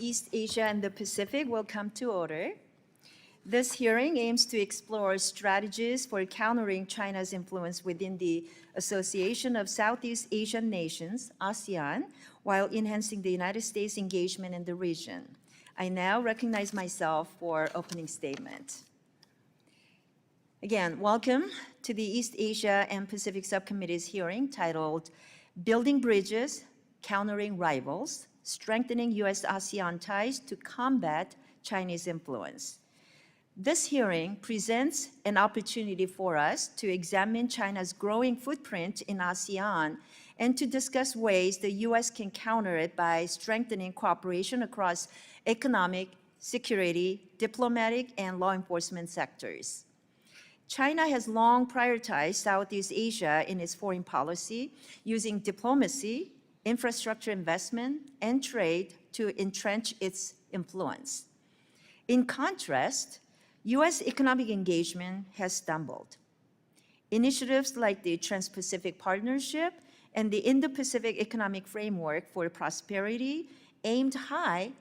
East Asia and the Pacific will come to order. This hearing aims to explore strategies for countering China's influence within the Association of Southeast Asian Nations, ASEAN, while enhancing the United States engagement in the region. I now recognize myself for opening statement. Again, welcome to the East Asia and Pacific Subcommittee's hearing titled Building Bridges, Countering Rivals, Strengthening U.S. ASEAN Ties to Combat Chinese Influence. This hearing presents an opportunity for us to examine China's growing footprint in ASEAN and to discuss ways the U.S. can counter it by strengthening cooperation across economic, security, diplomatic, and law enforcement sectors. China has long prioritized Southeast Asia in its foreign policy, using diplomacy, infrastructure investment, and trade to entrench its influence. In contrast, U.S. economic engagement has stumbled. Initiatives like the Trans-Pacific Partnership and the Indo-Pacific Economic Framework for Prosperity aimed high,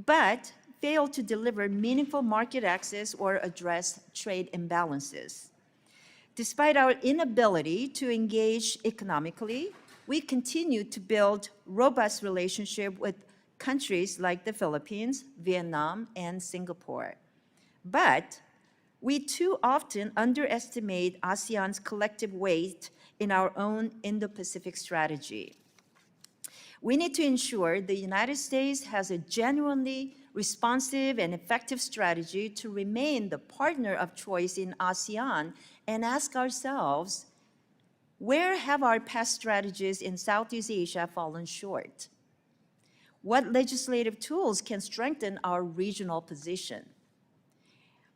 but failed to deliver meaningful market access or address trade imbalances. Despite our inability to engage economically, we continue to build robust relationships with countries like the Philippines, Vietnam, and Singapore. But we too often underestimate ASEAN's collective weight in our own Indo-Pacific strategy. We need to ensure the United States has a genuinely responsive and effective strategy to remain the partner of choice in ASEAN and ask ourselves, where have our past strategies in Southeast Asia fallen short? What legislative tools can strengthen our regional position?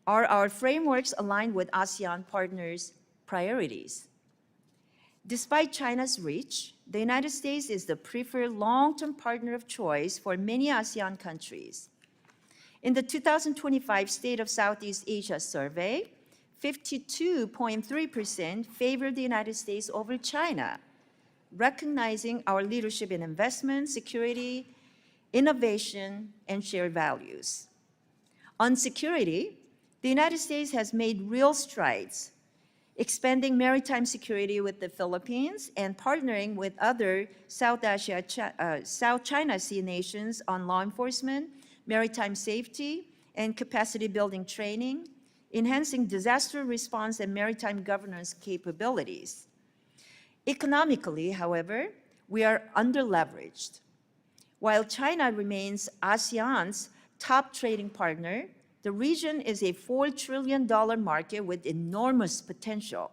Are our frameworks aligned with ASEAN partners' priorities? Despite China's reach, the United States is the preferred long-term partner of choice for many ASEAN countries. In the 2025 State of Southeast Asia survey, 52.3% favored the United States over China, recognizing our leadership in investment, security, innovation, and shared values. On security, the United States has made real strides, expanding maritime security with the Philippines and partnering with other South China Sea nations on law enforcement, maritime safety, and capacity building training, enhancing disaster response and maritime governance capabilities. Economically, however, we are underleveraged. While China remains ASEAN's top trading partner, the region is a $4 trillion market with enormous potential,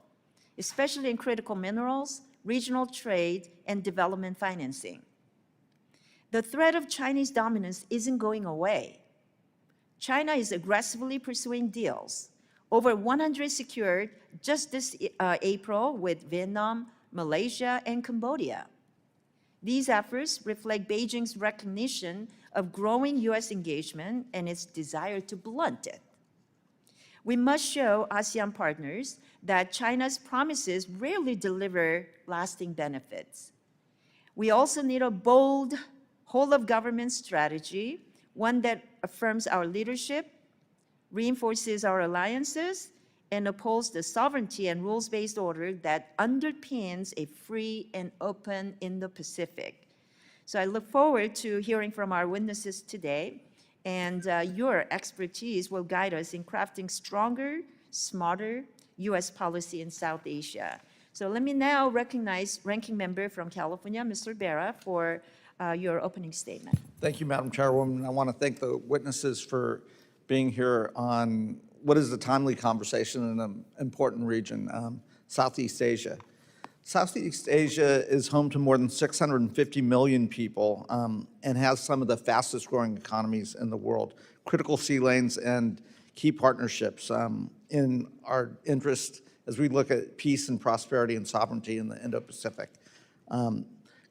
especially in critical minerals, regional trade, and development financing. The threat of Chinese dominance isn't going away. China is aggressively pursuing deals. Over 100 secured just this April with Vietnam, Malaysia, and Cambodia. These efforts reflect Beijing's recognition of growing U.S. engagement and its desire to blunt it. We must show ASEAN partners that China's promises rarely deliver lasting benefits. We also need a bold, whole-of-government strategy, one that affirms our leadership, reinforces our alliances, and upholds the sovereignty and rules-based order that underpins a free and open Indo-Pacific. So I look forward to hearing from our witnesses today, and your expertise will guide us in crafting stronger, smarter U.S. policy in South Asia. So let me now recognize Ranking Member from California, Mr. Berra, for your opening statement. Thank you, Madam Chairwoman. I want to thank the witnesses for being here on what is a timely conversation in an important region, Southeast Asia. Southeast Asia is home to more than 650 million people and has some of the fastest growing economies in the world, critical sea lanes and key partnerships in our interest as we look at peace and prosperity and sovereignty in the Indo-Pacific.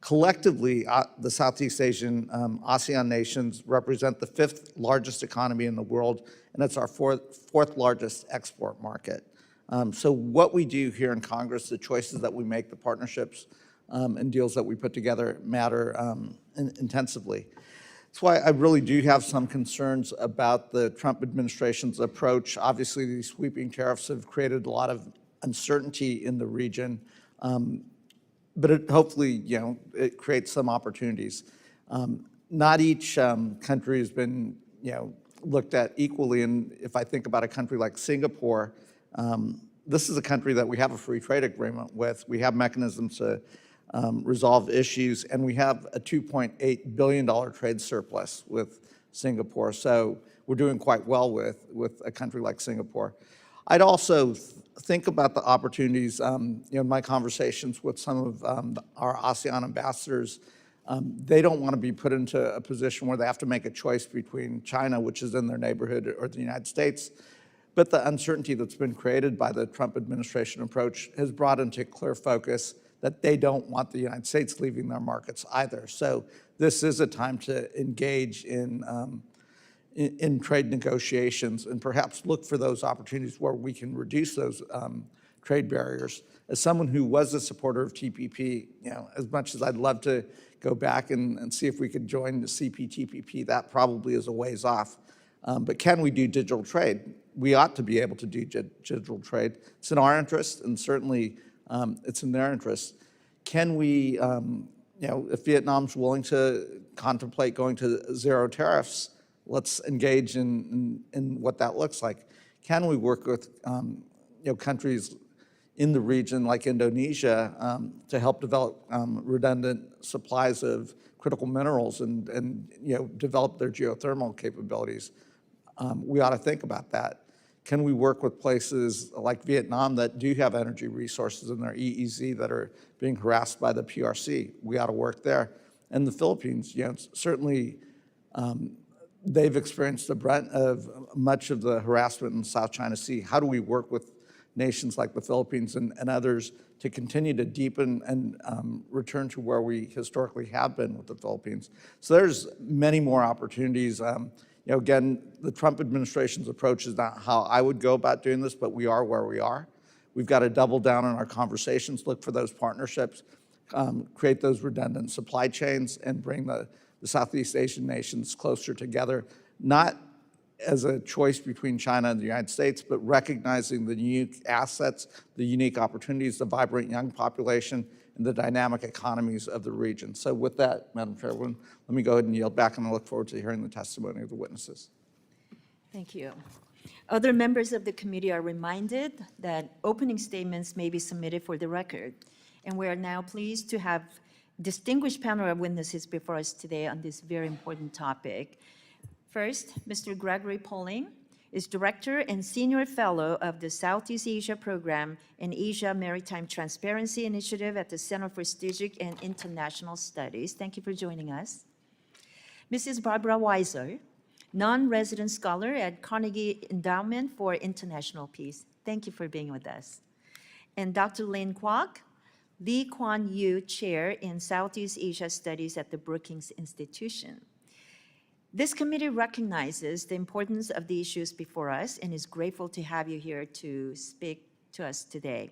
Collectively, the Southeast Asian ASEAN nations represent the 5th largest economy in the world, and it's our fourth largest export market. So what we do here in Congress, the choices that we make, the partnerships and deals that we put together matter intensively. That's why I really do have some concerns about the Trump administration's approach. Obviously, these sweeping tariffs have created a lot of uncertainty in the region, but hopefully, it creates some opportunities. Not each country has been, looked at equally. And if I think about a country like Singapore, this is a country that we have a free trade agreement with. We have mechanisms to resolve issues, and we have a $2.8 billion trade surplus with Singapore. So we're doing quite well with a country like Singapore. I'd also think about the opportunities, in my conversations with some of our ASEAN ambassadors. They don't want to be put into a position where they have to make a choice between China, which is in their neighborhood, or the United States. But the uncertainty that's been created by the Trump administration approach has brought into clear focus that they don't want the United States leaving their markets either. So this is a time to engage in trade negotiations and perhaps look for those opportunities where we can reduce those trade barriers. As someone who was a supporter of TPP, as much as I'd love to go back and see if we could join the CPTPP, that probably is a ways off. But can we do digital trade? We ought to be able to do digital trade. It's in our interest, and certainly it's in their interest. Can we, if Vietnam's willing to contemplate going to zero tariffs, let's engage in what that looks like. Can we work with countries in the region like Indonesia to help develop redundant supplies of critical minerals and develop their geothermal capabilities? We ought to think about that. Can we work with places like Vietnam that do have energy resources in their EEZ that are being harassed by the PRC? We ought to work there. And the Philippines, certainly they've experienced the brunt of much of the harassment in the South China Sea. How do we work with nations like the Philippines and others to continue to deepen and return to where we historically have been with the Philippines? So there's many more opportunities. Again, the Trump administration's approach is not how I would go about doing this, but we are where we are. We've got to double down on our conversations, look for those partnerships, create those redundant supply chains, and bring the Southeast Asian nations closer together, not as a choice between China and the United States, but recognizing the unique assets, the unique opportunities, the vibrant young population, and the dynamic economies of the region. So with that, Madam Chairwoman, let me go ahead and yield back, and I look forward to hearing the testimony of the witnesses. Thank you. Other members of the committee are reminded that opening statements may be submitted for the record. And we are now pleased to have distinguished panel of witnesses before us today on this very important topic. First, Mr. Gregory Polling is Director and Senior Fellow of the Southeast Asia Program and Asia Maritime Transparency Initiative at the Center for Strategic and International Studies. Thank you for joining us. Mrs. Barbara Weisel, non-resident scholar at Carnegie Endowment for International Peace. Thank you for being with us. And Dr. Lynn Kuok, Lee Kuan Yew Chair in Southeast Asia Studies at the Brookings Institution. This committee recognizes the importance of the issues before us and is grateful to have you here to speak to us today.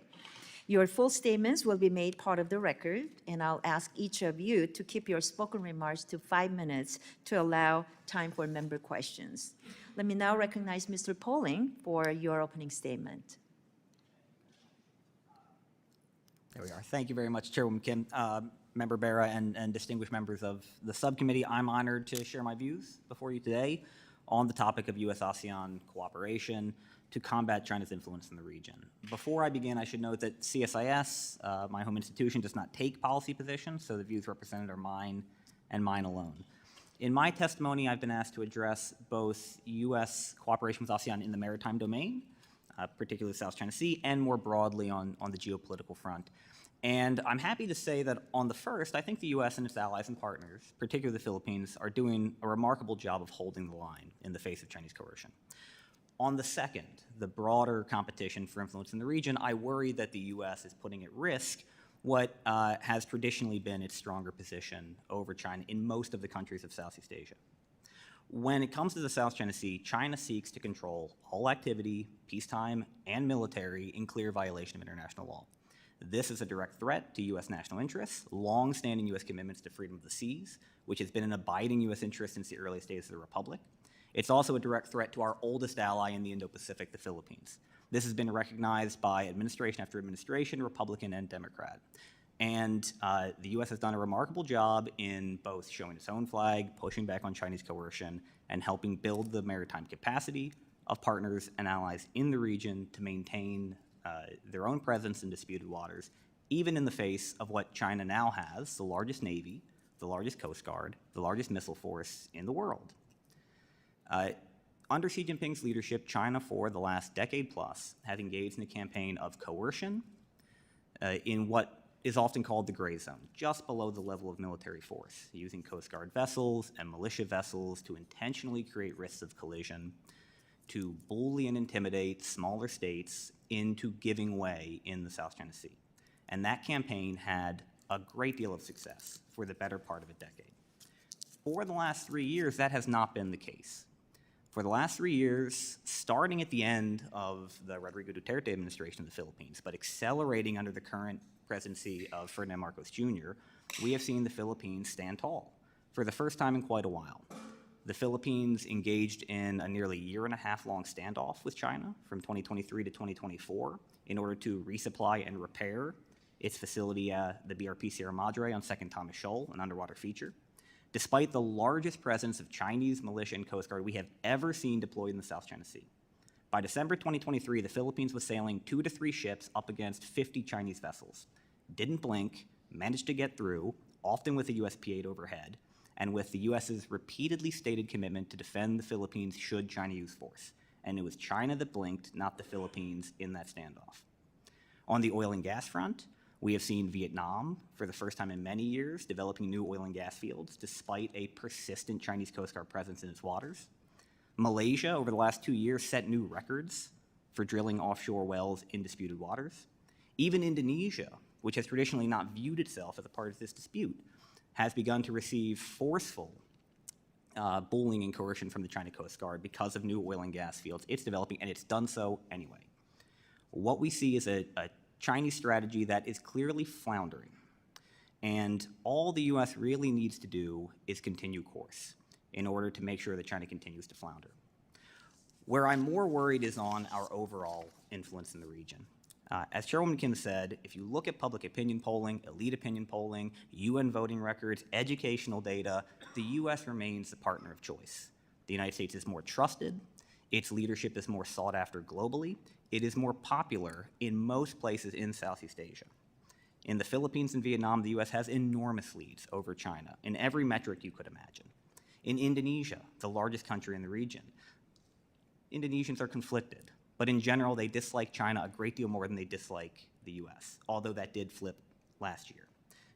Your full statements will be made part of the record, and I'll ask each of you to keep your spoken remarks to 5 minutes to allow time for member questions. Let me now recognize Mr. Polling for your opening statement. There we are. Thank you very much, Chairwoman Kim, Member Bera, and distinguished members of the subcommittee. I'm honored to share my views before you today on the topic of U.S. ASEAN cooperation to combat China's influence in the region. Before I begin, I should note that CSIS, my home institution, does not take policy positions, so the views represented are mine and mine alone. In my testimony, I've been asked to address both U.S. cooperation with ASEAN in the maritime domain, particularly the South China Sea, and more broadly on the geopolitical front. And I'm happy to say that on the first, I think the U.S. and its allies and partners, particularly the Philippines, are doing a remarkable job of holding the line in the face of Chinese coercion. On the second, the broader competition for influence in the region, I worry that the U.S. is putting at risk what has traditionally been its stronger position over China in most of the countries of Southeast Asia. When it comes to the South China Sea, China seeks to control all activity, peacetime and military, in clear violation of international law. This is a direct threat to U.S. national interests, long-standing U.S. commitments to freedom of the seas, which has been an abiding U.S. interest since the earliest days of the Republic. It's also a direct threat to our oldest ally in the Indo-Pacific, the Philippines. This has been recognized by administration after administration, Republican and Democrat. And the U.S. has done a remarkable job in both showing its own flag, pushing back on Chinese coercion, and helping build the maritime capacity of partners and allies in the region to maintain their own presence in disputed waters, even in the face of what China now has, the largest navy, the largest coast guard, the largest missile force in the world. Under Xi Jinping's leadership, China for the last decade plus has engaged in a campaign of coercion in what is often called the gray zone, just below the level of military force, using Coast Guard vessels and militia vessels to intentionally create risks of collision, to bully and intimidate smaller states into giving way in the South China Sea. And that campaign had a great deal of success for the better part of a decade. For the last 3 years, that has not been the case. For the last 3 years, starting at the end of the Rodrigo Duterte administration of the Philippines, but accelerating under the current presidency of Ferdinand Marcos Jr., we have seen the Philippines stand tall for the first time in quite a while. The Philippines engaged in a nearly year-and-a-half-long standoff with China from 2023 to 2024 in order to resupply and repair its facility, the BRP Sierra Madre on 2nd Thomas Shoal, an underwater feature. Despite the largest presence of Chinese militia and Coast Guard we have ever seen deployed in the South China Sea. By December 2023, the Philippines was sailing 2 to 3 ships up against 50 Chinese vessels. Didn't blink, managed to get through, often with a US P-8 overhead, and with the US's repeatedly stated commitment to defend the Philippines should China use force. And it was China that blinked, not the Philippines, in that standoff. On the oil and gas front, we have seen Vietnam, for the first time in many years, developing new oil and gas fields despite a persistent Chinese Coast Guard presence in its waters. Malaysia, over the last 2 years, set new records for drilling offshore wells in disputed waters. Even Indonesia, which has traditionally not viewed itself as a part of this dispute, has begun to receive forceful bullying and coercion from the China Coast Guard because of new oil and gas fields it's developing, and it's done so anyway. What we see is a Chinese strategy that is clearly floundering, and all the U.S. really needs to do is continue course in order to make sure that China continues to flounder. Where I'm more worried is on our overall influence in the region. As Chairwoman Kim said, if you look at public opinion polling, elite opinion polling, UN voting records, educational data, the U.S. remains the partner of choice. The United States is more trusted, its leadership is more sought after globally, it is more popular in most places in Southeast Asia. In the Philippines and Vietnam, the U.S. has enormous leads over China in every metric you could imagine. In Indonesia, the largest country in the region, Indonesians are conflicted, but in general, they dislike China a great deal more than they dislike the U.S., although that did flip last year.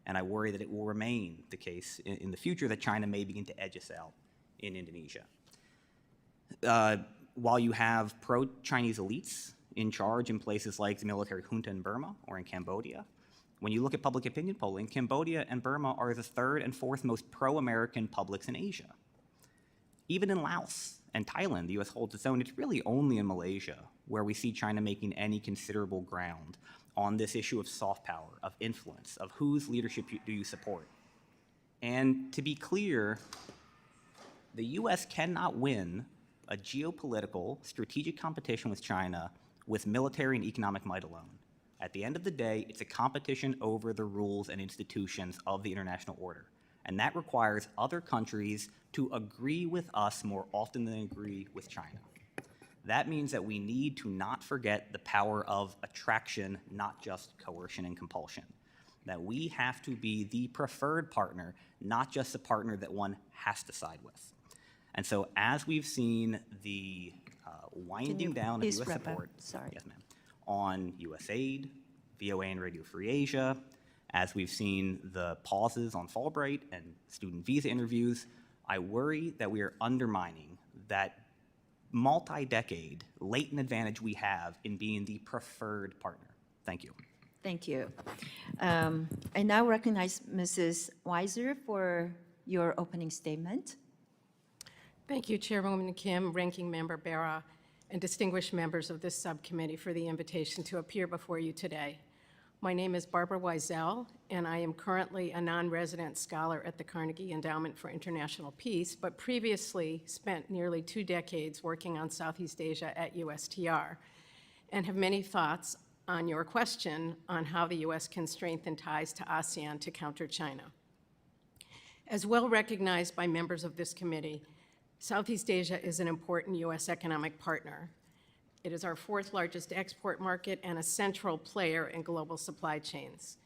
And I worry that it will remain the case in the future that China may begin to edge us out in Indonesia. While you have pro-Chinese elites in charge in places like the military junta in Burma or in Cambodia, when you look at public opinion polling, Cambodia and Burma are the 3rd and 4th most pro-American publics in Asia. Even in Laos and Thailand, the U.S. holds its own. It's really only in Malaysia where we see China making any considerable ground on this issue of soft power, of influence, of whose leadership do you support. And to be clear, the U.S. cannot win a geopolitical, strategic competition with China with military and economic might alone. At the end of the day, it's a competition over the rules and institutions of the international order. And that requires other countries to agree with us more often than agree with China. That means that we need to not forget the power of attraction, not just coercion and compulsion. That we have to be the preferred partner, not just a partner that one has to side with. And so as we've seen the winding down of U.S. support, yes, ma'am, on U.S. aid, VOA and Radio Free Asia, as we've seen the pauses on Fulbright and student visa interviews, I worry that we are undermining that multi-decade latent advantage we have in being the preferred partner. Thank you. Thank you. I now recognize Mrs. Weisel for your opening statement. Thank you, Chairwoman Kim, Ranking Member Bera, and distinguished members of this subcommittee for the invitation to appear before you today. My name is Barbara Weisel, and I am currently a non-resident scholar at the Carnegie Endowment for International Peace, but previously spent nearly 2 decades working on Southeast Asia at USTR, and have many thoughts on your question on how the U.S. can strengthen ties to ASEAN to counter China. As well recognized by members of this committee, Southeast Asia is an important U.S. economic partner. It is our 4th largest export market and a central player in global supply chains.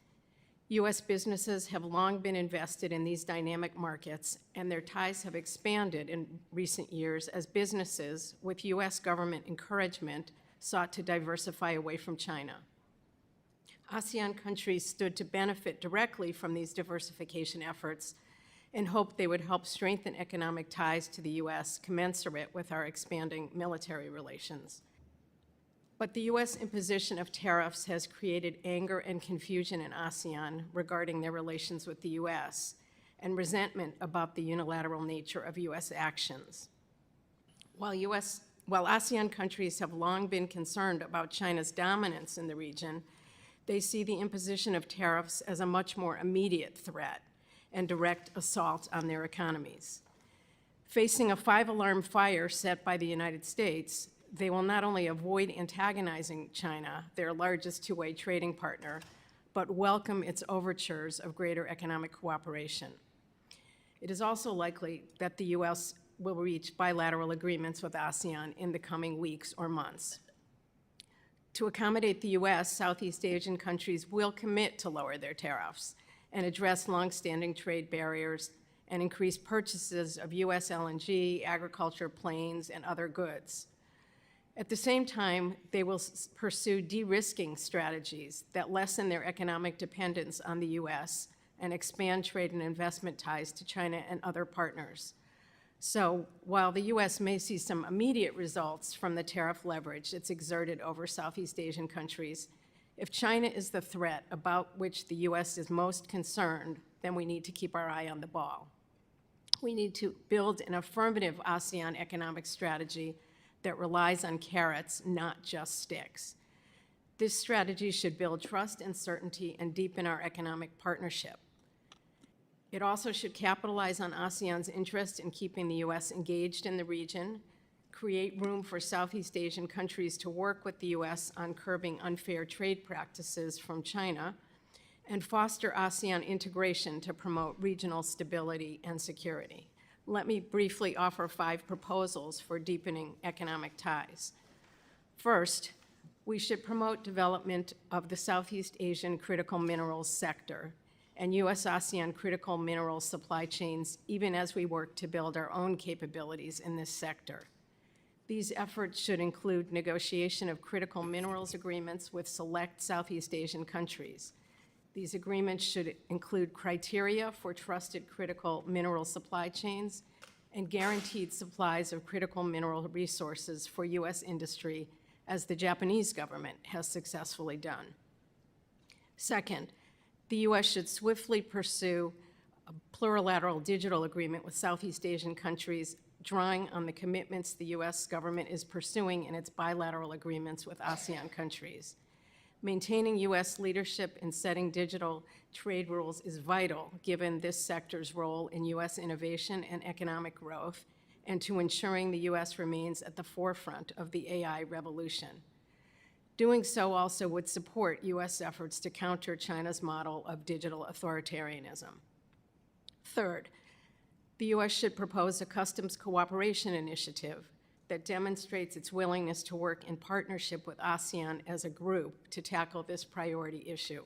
U.S. businesses have long been invested in these dynamic markets, and their ties have expanded in recent years as businesses, with U.S. government encouragement, sought to diversify away from China. ASEAN countries stood to benefit directly from these diversification efforts and hoped they would help strengthen economic ties to the U.S. commensurate with our expanding military relations. But the U.S. imposition of tariffs has created anger and confusion in ASEAN regarding their relations with the U.S. and resentment about the unilateral nature of U.S. actions. While ASEAN countries have long been concerned about China's dominance in the region, they see the imposition of tariffs as a much more immediate threat and direct assault on their economies. Facing a 5-alarm fire set by the United States, they will not only avoid antagonizing China, their largest two-way trading partner, but welcome its overtures of greater economic cooperation. It is also likely that the U.S. will reach bilateral agreements with ASEAN in the coming weeks or months. To accommodate the U.S., Southeast Asian countries will commit to lower their tariffs and address longstanding trade barriers and increase purchases of U.S. LNG, agriculture, planes, and other goods. At the same time, they will pursue de-risking strategies that lessen their economic dependence on the U.S. and expand trade and investment ties to China and other partners. So while the U.S. may see some immediate results from the tariff leverage it's exerted over Southeast Asian countries, if China is the threat about which the U.S. is most concerned, then we need to keep our eye on the ball. We need to build an affirmative ASEAN economic strategy that relies on carrots, not just sticks. This strategy should build trust and certainty and deepen our economic partnership. It also should capitalize on ASEAN's interest in keeping the U.S. engaged in the region, create room for Southeast Asian countries to work with the U.S. on curbing unfair trade practices from China, and foster ASEAN integration to promote regional stability and security. Let me briefly offer 5 proposals for deepening economic ties. First, we should promote development of the Southeast Asian critical minerals sector and U.S. ASEAN critical mineral supply chains, even as we work to build our own capabilities in this sector. These efforts should include negotiation of critical minerals agreements with select Southeast Asian countries. These agreements should include criteria for trusted critical mineral supply chains and guaranteed supplies of critical mineral resources for U.S. industry, as the Japanese government has successfully done. Second, the U.S. should swiftly pursue a plurilateral digital agreement with Southeast Asian countries, drawing on the commitments the U.S. government is pursuing in its bilateral agreements with ASEAN countries. Maintaining U.S. leadership in setting digital trade rules is vital, given this sector's role in U.S. innovation and economic growth, and to ensuring the U.S. remains at the forefront of the AI revolution. Doing so also would support U.S. efforts to counter China's model of digital authoritarianism. Third, the U.S. should propose a customs cooperation initiative that demonstrates its willingness to work in partnership with ASEAN as a group to tackle this priority issue.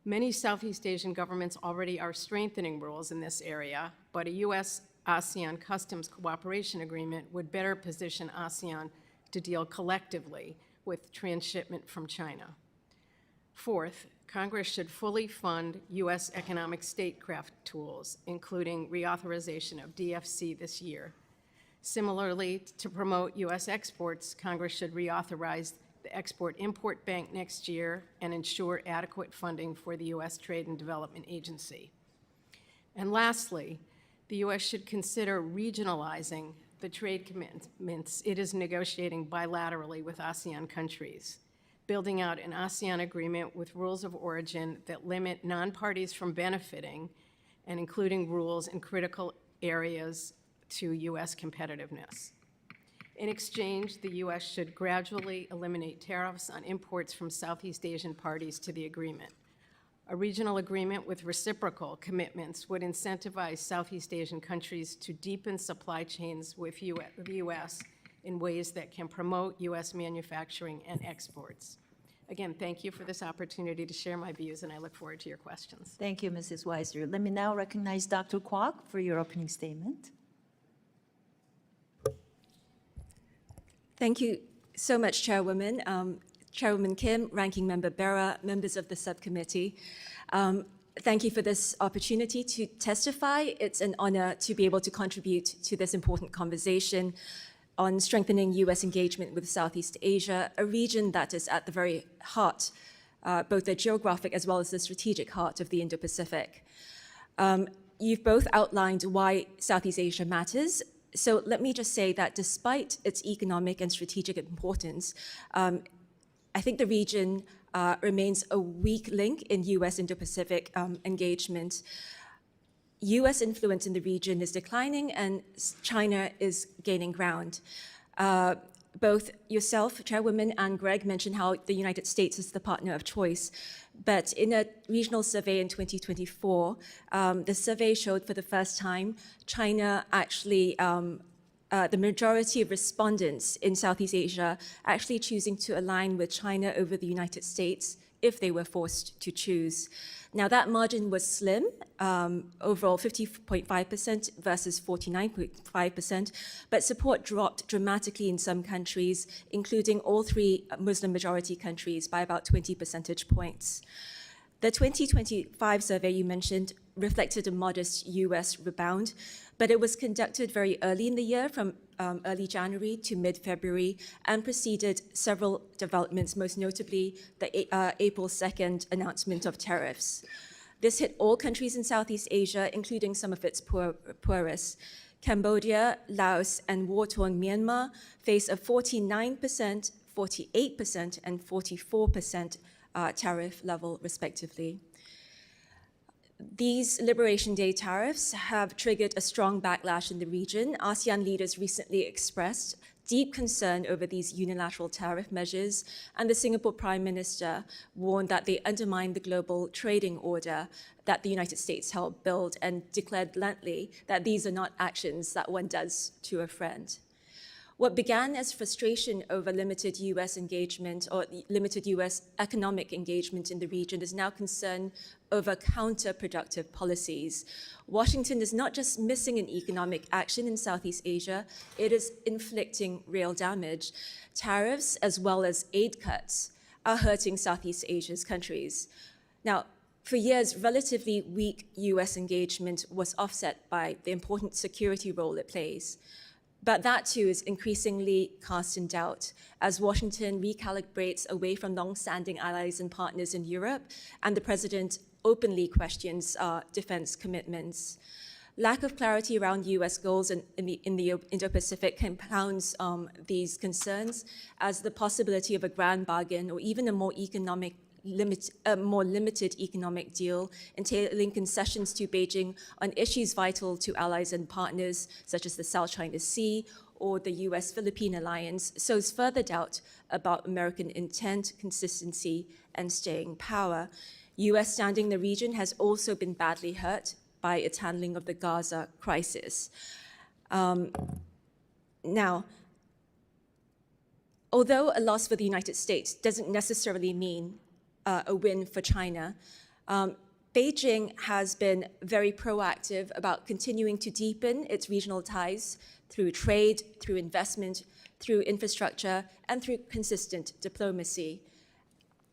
Many Southeast Asian governments already are strengthening rules in this area, but a U.S.-ASEAN customs cooperation agreement would better position ASEAN to deal collectively with transshipment from China. Fourth, Congress should fully fund U.S. economic statecraft tools, including reauthorization of DFC this year. Similarly, to promote U.S. exports, Congress should reauthorize the Export-Import Bank next year and ensure adequate funding for the U.S. Trade and Development Agency. And lastly, the U.S. should consider regionalizing the trade commitments it is negotiating bilaterally with ASEAN countries. building out an ASEAN agreement with rules of origin that limit non-parties from benefiting, and including rules in critical areas to U.S. competitiveness. In exchange, the U.S. should gradually eliminate tariffs on imports from Southeast Asian parties to the agreement. A regional agreement with reciprocal commitments would incentivize Southeast Asian countries to deepen supply chains with the U.S. in ways that can promote U.S. manufacturing and exports. Again, thank you for this opportunity to share my views, and I look forward to your questions. Thank you, Mrs. Weiser. Let me now recognize Dr. Kuok for your opening statement. Thank you so much, Chairwoman. Chairwoman Kim, Ranking Member Bera, members of the subcommittee. Thank you for this opportunity to testify. It's an honor to be able to contribute to this important conversation on strengthening U.S. engagement with Southeast Asia, a region that is at the very heart, both the geographic as well as the strategic heart of the Indo-Pacific. You've both outlined why Southeast Asia matters. So let me just say that despite its economic and strategic importance, I think the region remains a weak link in U.S. Indo-Pacific engagement. U.S. influence in the region is declining and China is gaining ground. Both yourself, Chairwoman, and Greg mentioned how the United States is the partner of choice. But in a regional survey in 2024, the survey showed for the first time China actually, the majority of respondents in Southeast Asia actually choosing to align with China over the United States if they were forced to choose. Now, that margin was slim, overall 50.5% versus 49.5%, but support dropped dramatically in some countries, including all three Muslim majority countries, by about 20 percentage points. The 2025 survey you mentioned reflected a modest U.S. rebound, but it was conducted very early in the year, from early January to mid-February, and preceded several developments, most notably the April 2nd announcement of tariffs. This hit all countries in Southeast Asia, including some of its poorest. Cambodia, Laos, and war-torn Myanmar face a 49%, 48%, and 44% tariff level, respectively. These Liberation Day tariffs have triggered a strong backlash in the region. ASEAN leaders recently expressed deep concern over these unilateral tariff measures, and the Singapore Prime Minister warned that they undermine the global trading order that the United States helped build, and declared bluntly that these are not actions that one does to a friend. What began as frustration over limited U.S. engagement or limited U.S. economic engagement in the region is now concern over counterproductive policies. Washington is not just missing an economic action in Southeast Asia, it is inflicting real damage. Tariffs, as well as aid cuts, are hurting Southeast Asia's countries. Now, for years, relatively weak U.S. engagement was offset by the important security role it plays. But that too is increasingly cast in doubt as Washington recalibrates away from long-standing allies and partners in Europe, and the president openly questions defense commitments. Lack of clarity around U.S. goals in the Indo-Pacific compounds these concerns, as the possibility of a grand bargain or even a more limited economic deal, entailing concessions to Beijing on issues vital to allies and partners, such as the South China Sea or the U.S.-Philippine alliance, sows further doubt about American intent, consistency, and staying power. U.S. standing in the region has also been badly hurt by its handling of the Gaza crisis. Now, although a loss for the United States doesn't necessarily mean a win for China, Beijing has been very proactive about continuing to deepen its regional ties through trade, through investment, through infrastructure, and through consistent diplomacy.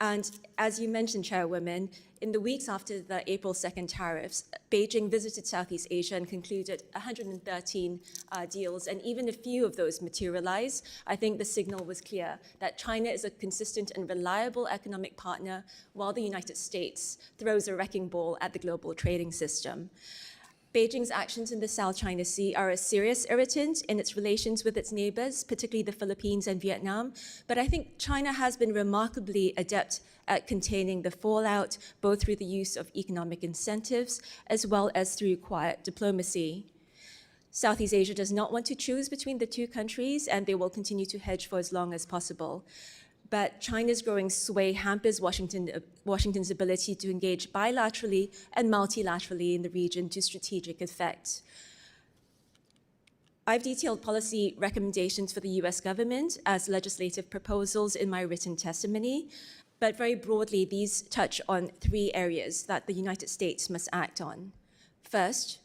And as you mentioned, Chairwoman, in the weeks after the April 2nd tariffs, Beijing visited Southeast Asia and concluded 113 deals, and even a few of those materialized. I think the signal was clear that China is a consistent and reliable economic partner, while the United States throws a wrecking ball at the global trading system. Beijing's actions in the South China Sea are a serious irritant in its relations with its neighbors, particularly the Philippines and Vietnam. But I think China has been remarkably adept at containing the fallout, both through the use of economic incentives as well as through quiet diplomacy. Southeast Asia does not want to choose between the two countries, and they will continue to hedge for as long as possible. But China's growing sway hampers Washington's ability to engage bilaterally and multilaterally in the region to strategic effect. I've detailed policy recommendations for the US government as legislative proposals in my written testimony, but very broadly, these touch on 3 areas that the United States must act on. First,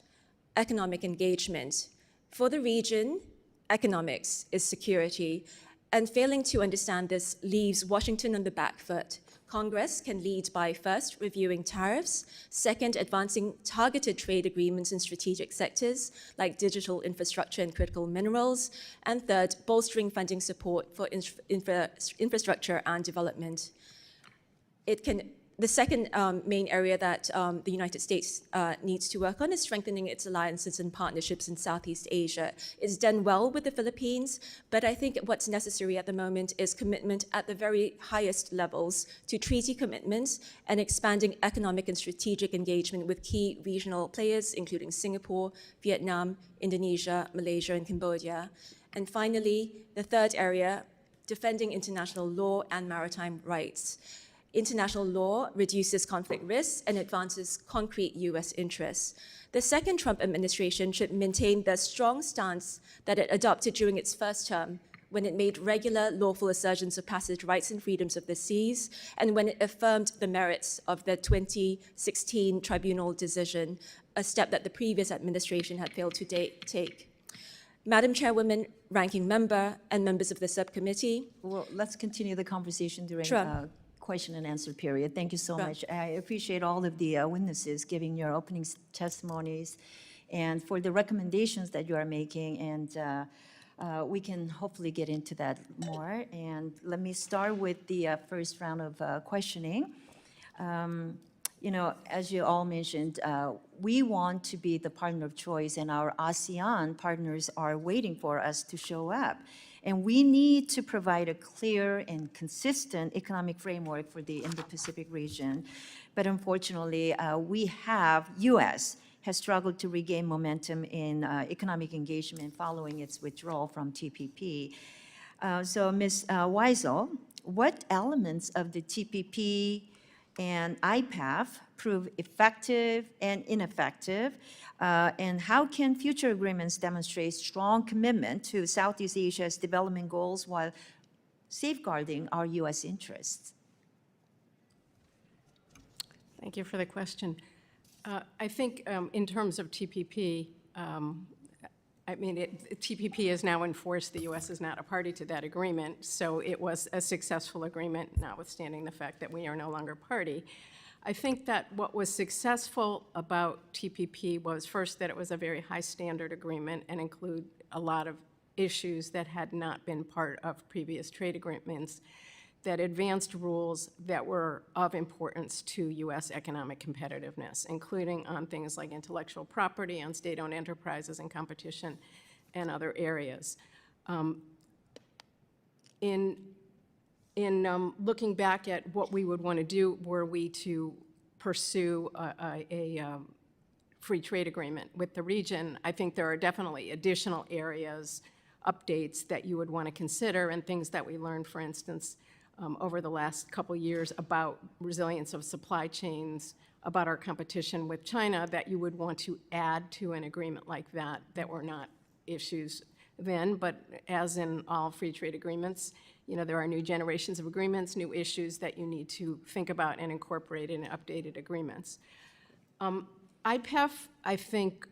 economic engagement. For the region, economics is security, and failing to understand this leaves Washington on the back foot. Congress can lead by first, reviewing tariffs, second, advancing targeted trade agreements in strategic sectors like digital infrastructure and critical minerals, and third, bolstering funding support for infrastructure and development. The second main area that the United States needs to work on is strengthening its alliances and partnerships in Southeast Asia. It's done well with the Philippines, but I think what's necessary at the moment is commitment at the very highest levels to treaty commitments and expanding economic and strategic engagement with key regional players, including Singapore, Vietnam, Indonesia, Malaysia, and Cambodia. And finally, the third area, defending international law and maritime rights. International law reduces conflict risks and advances concrete US interests. The second Trump administration should maintain the strong stance that it adopted during its first term, when it made regular lawful assertions of passage rights and freedoms of the seas, and when it affirmed the merits of the 2016 tribunal decision, a step that the previous administration had failed to take. Madam Chairwoman, Ranking Member, and members of the subcommittee. Well, let's continue the conversation during Sure. Question and answer period. Thank you so Sure. much. I appreciate all of the witnesses giving your opening testimonies and for the recommendations that you are making. And we can hopefully get into that more. And let me start with the first round of questioning. You know, as you all mentioned, we want to be the partner of choice, and our ASEAN partners are waiting for us to show up. And we need to provide a clear and consistent economic framework for the Indo-Pacific region. But unfortunately, U.S. has struggled to regain momentum in economic engagement following its withdrawal from TPP. So Ms. Weisel, what elements of the TPP and IPAF prove effective and ineffective? And how can future agreements demonstrate strong commitment to Southeast Asia's development goals while safeguarding our U.S. interests? Thank you for the question. I think in terms of TPP, I mean, TPP is now in force. The U.S. is not a party to that agreement, so it was a successful agreement, notwithstanding the fact that we are no longer party. I think that what was successful about TPP was first that it was a very high standard agreement and include a lot of issues that had not been part of previous trade agreements, that advanced rules that were of importance to U.S. economic competitiveness, including on things like intellectual property, on state-owned enterprises and competition, and other areas. In looking back at what we would want to do were we to pursue a free trade agreement with the region, I think there are definitely additional areas, updates that you would want to consider, and things that we learned, for instance, over the last couple years about resilience of supply chains, about our competition with China, that you would want to add to an agreement like that, that were not issues then, but as in all free trade agreements, you know, there are new generations of agreements, new issues that you need to think about and incorporate in updated agreements. IPEF, I think,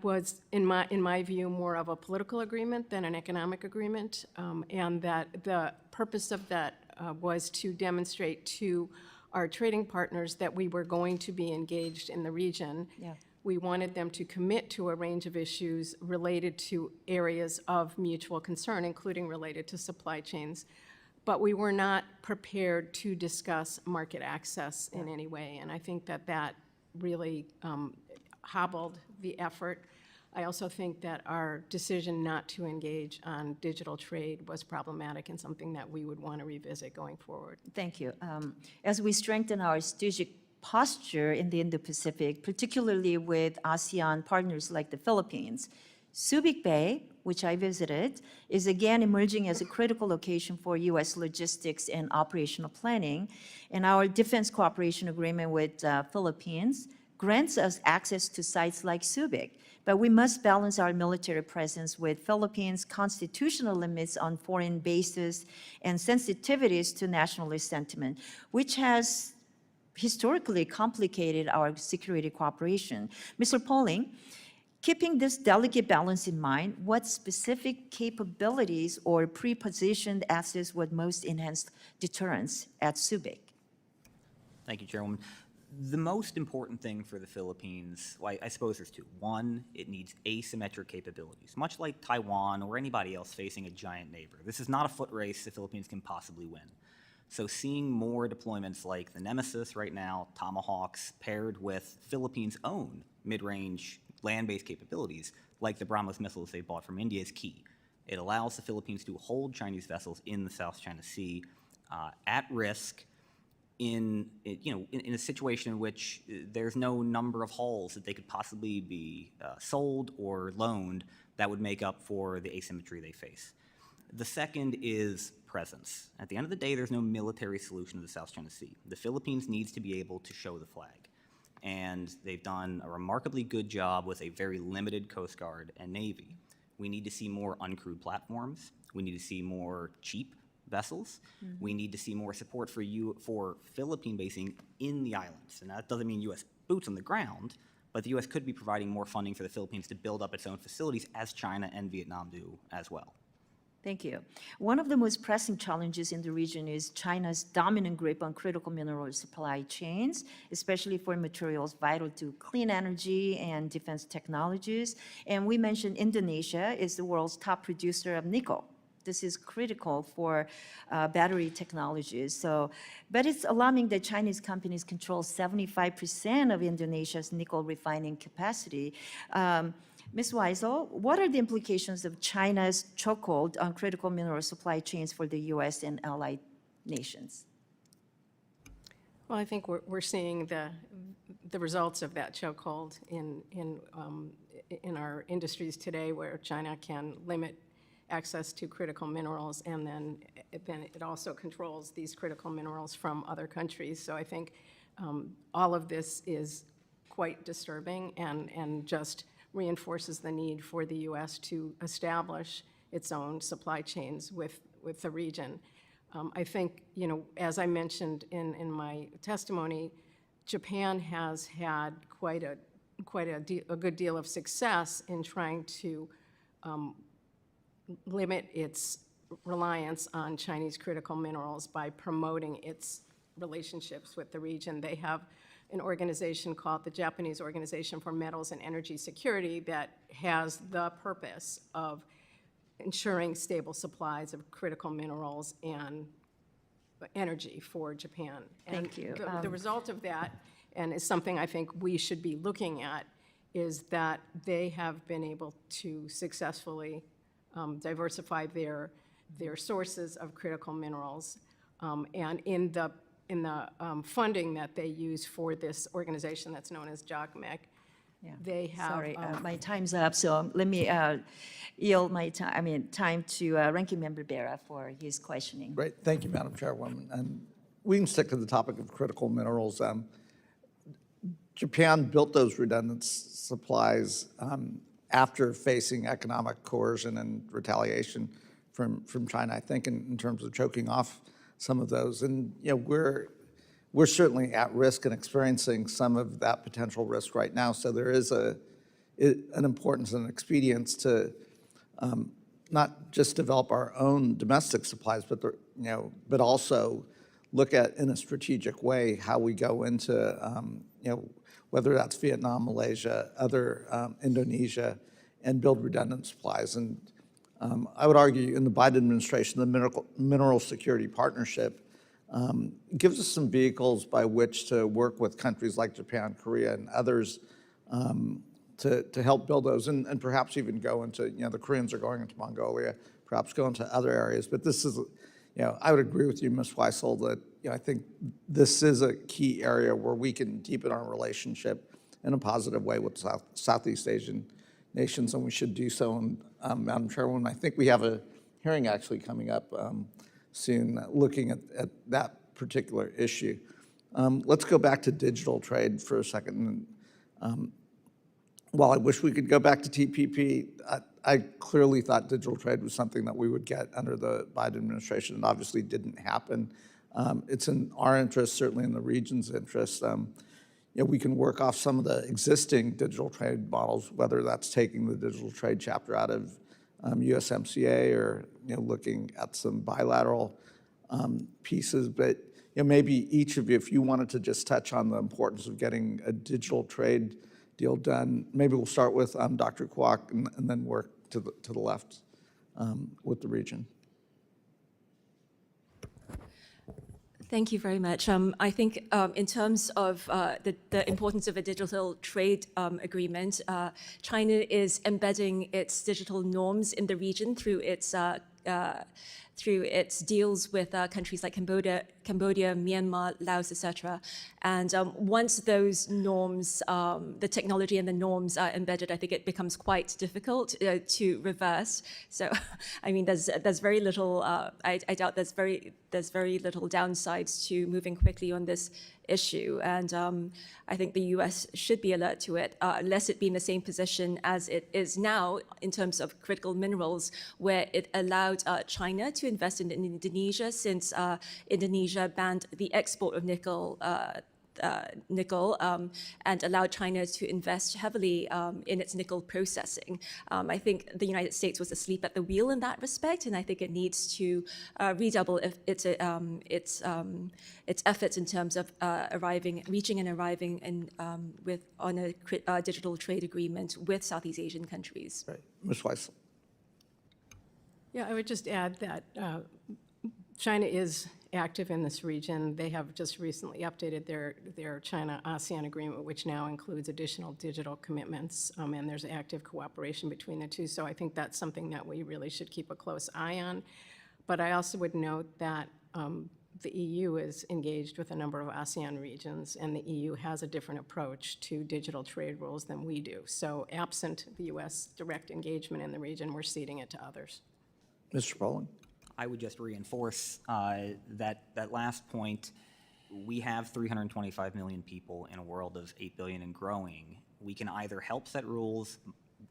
was, in my view, more of a political agreement than an economic agreement, and that the purpose of that was to demonstrate to our trading partners that we were going to be engaged in the region. Yeah. We wanted them to commit to a range of issues related to areas of mutual concern, including related to supply chains. But we were not prepared to discuss market access in any way, and I think that that really hobbled the effort. I also think that our decision not to engage on digital trade was problematic and something that we would want to revisit going forward. Thank you. As we strengthen our strategic posture in the Indo-Pacific, particularly with ASEAN partners like the Philippines, Subic Bay, which I visited, is again emerging as a critical location for U.S. logistics and operational planning. And our defense cooperation agreement with Philippines grants us access to sites like Subic. But we must balance our military presence with Philippines' constitutional limits on foreign bases and sensitivities to nationalist sentiment, which has historically complicated our security cooperation. Mr. Pauling, keeping this delicate balance in mind, what specific capabilities or pre-positioned assets would most enhance deterrence at Subic? Thank you, Chairwoman. The most important thing for the Philippines, well, I suppose there's two. One, it needs asymmetric capabilities, much like Taiwan or anybody else facing a giant neighbor. This is not a foot race the Philippines can possibly win. So seeing more deployments like the Nemesis right now, Tomahawks, paired with Philippines' own mid-range land-based capabilities, like the BrahMos missiles they bought from India, is key. It allows the Philippines to hold Chinese vessels in the South China Sea at risk in a situation in which there's no number of hulls that they could possibly be sold or loaned that would make up for the asymmetry they face. The second is presence. At the end of the day, there's no military solution to the South China Sea. The Philippines needs to be able to show the flag. And they've done a remarkably good job with a very limited Coast Guard and Navy. We need to see more uncrewed platforms. We need to see more cheap vessels. Mm-hmm. We need to see more support for Philippine basing in the islands. And that doesn't mean U.S. boots on the ground, but the U.S. could be providing more funding for the Philippines to build up its own facilities, as China and Vietnam do as well. Thank you. One of the most pressing challenges in the region is China's dominant grip on critical mineral supply chains, especially for materials vital to clean energy and defense technologies. And we mentioned Indonesia is the world's top producer of nickel. This is critical for battery technologies. But it's alarming that Chinese companies control 75% of Indonesia's nickel refining capacity. Ms. Weisel, what are the implications of China's chokehold on critical mineral supply chains for the U.S. and allied nations? Well, I think we're seeing the results of that chokehold in our industries today, where China can limit access to critical minerals, and then it also controls these critical minerals from other countries. So I think all of this is quite disturbing and just reinforces the need for the U.S. to establish its own supply chains with the region. I think, as I mentioned in my testimony, Japan has had quite a good deal of success in trying to limit its reliance on Chinese critical minerals by promoting its relationships with the region. They have an organization called the Japanese Organization for Metals and Energy Security that has the purpose of ensuring stable supplies of critical minerals and energy for Japan. Thank you. The result of that, and is something I think we should be looking at, is that they have been able to successfully diversify their sources of critical minerals, and in the funding that they use for this organization that's known as JOGMEC, they have. Sorry, my time's up, so let me yield my time to Ranking Member Bera for his questioning. Great, thank you, Madam Chairwoman. And we can stick to the topic of critical minerals. Japan built those redundant supplies after facing economic coercion and retaliation from China, I think, in terms of choking off some of those. And we're certainly at risk and experiencing some of that potential risk right now. So there is an importance and expedience to not just develop our own domestic supplies, but also look at, in a strategic way, how we go into whether that's Vietnam, Malaysia, other Indonesia, and build redundant supplies. And I would argue in the Biden administration, the Mineral Security Partnership gives us some vehicles by which to work with countries like Japan, Korea, and others to help build those, and perhaps even go into, the Koreans are going into Mongolia, perhaps go into other areas. But this is, I would agree with you, Ms. Weisel, that I think this is a key area where we can deepen our relationship in a positive way with Southeast Asian nations, and we should do so. And Madam Chairwoman, I think we have a hearing actually coming up soon looking at that particular issue. Let's go back to digital trade for a second. While I wish we could go back to TPP, I clearly thought digital trade was something that we would get under the Biden administration. It obviously didn't happen. It's in our interest, certainly in the region's interest. We can work off some of the existing digital trade models, whether that's taking the digital trade chapter out of USMCA or looking at some bilateral pieces. But maybe each of you, if you wanted to just touch on the importance of getting a digital trade deal done, maybe we'll start with Dr. Kuok and then work to the left with the region. Thank you very much. I think in terms of the importance of a digital trade agreement, China is embedding its digital norms in the region through its deals with countries like Cambodia, Myanmar, Laos, etc. And once those norms, the technology and the norms are embedded, I think it becomes quite difficult to reverse. So, I mean, there's very little. I doubt there's very little downsides to moving quickly on this issue, and I think the U.S. should be alert to it, lest it be in the same position as it is now in terms of critical minerals, where it allowed China to invest in Indonesia, since Indonesia banned the export of nickel and allowed China to invest heavily in its nickel processing. I think the United States was asleep at the wheel in that respect, and I think it needs to redouble its efforts in terms of reaching and arriving on a digital trade agreement with Southeast Asian countries. Right. Ms. Weisel. Yeah, I would just add that China is active in this region. They have just recently updated their China-ASEAN agreement, which now includes additional digital commitments, and there's active cooperation between the two. So I think that's something that we really should keep a close eye on. But I also would note that the EU is engaged with a number of ASEAN regions, and the EU has a different approach to digital trade rules than we do. So absent the U.S. direct engagement in the region, we're ceding it to others. Mr. Bowling. I would just reinforce that last point. We have 325 million people in a world of 8 billion and growing. We can either help set rules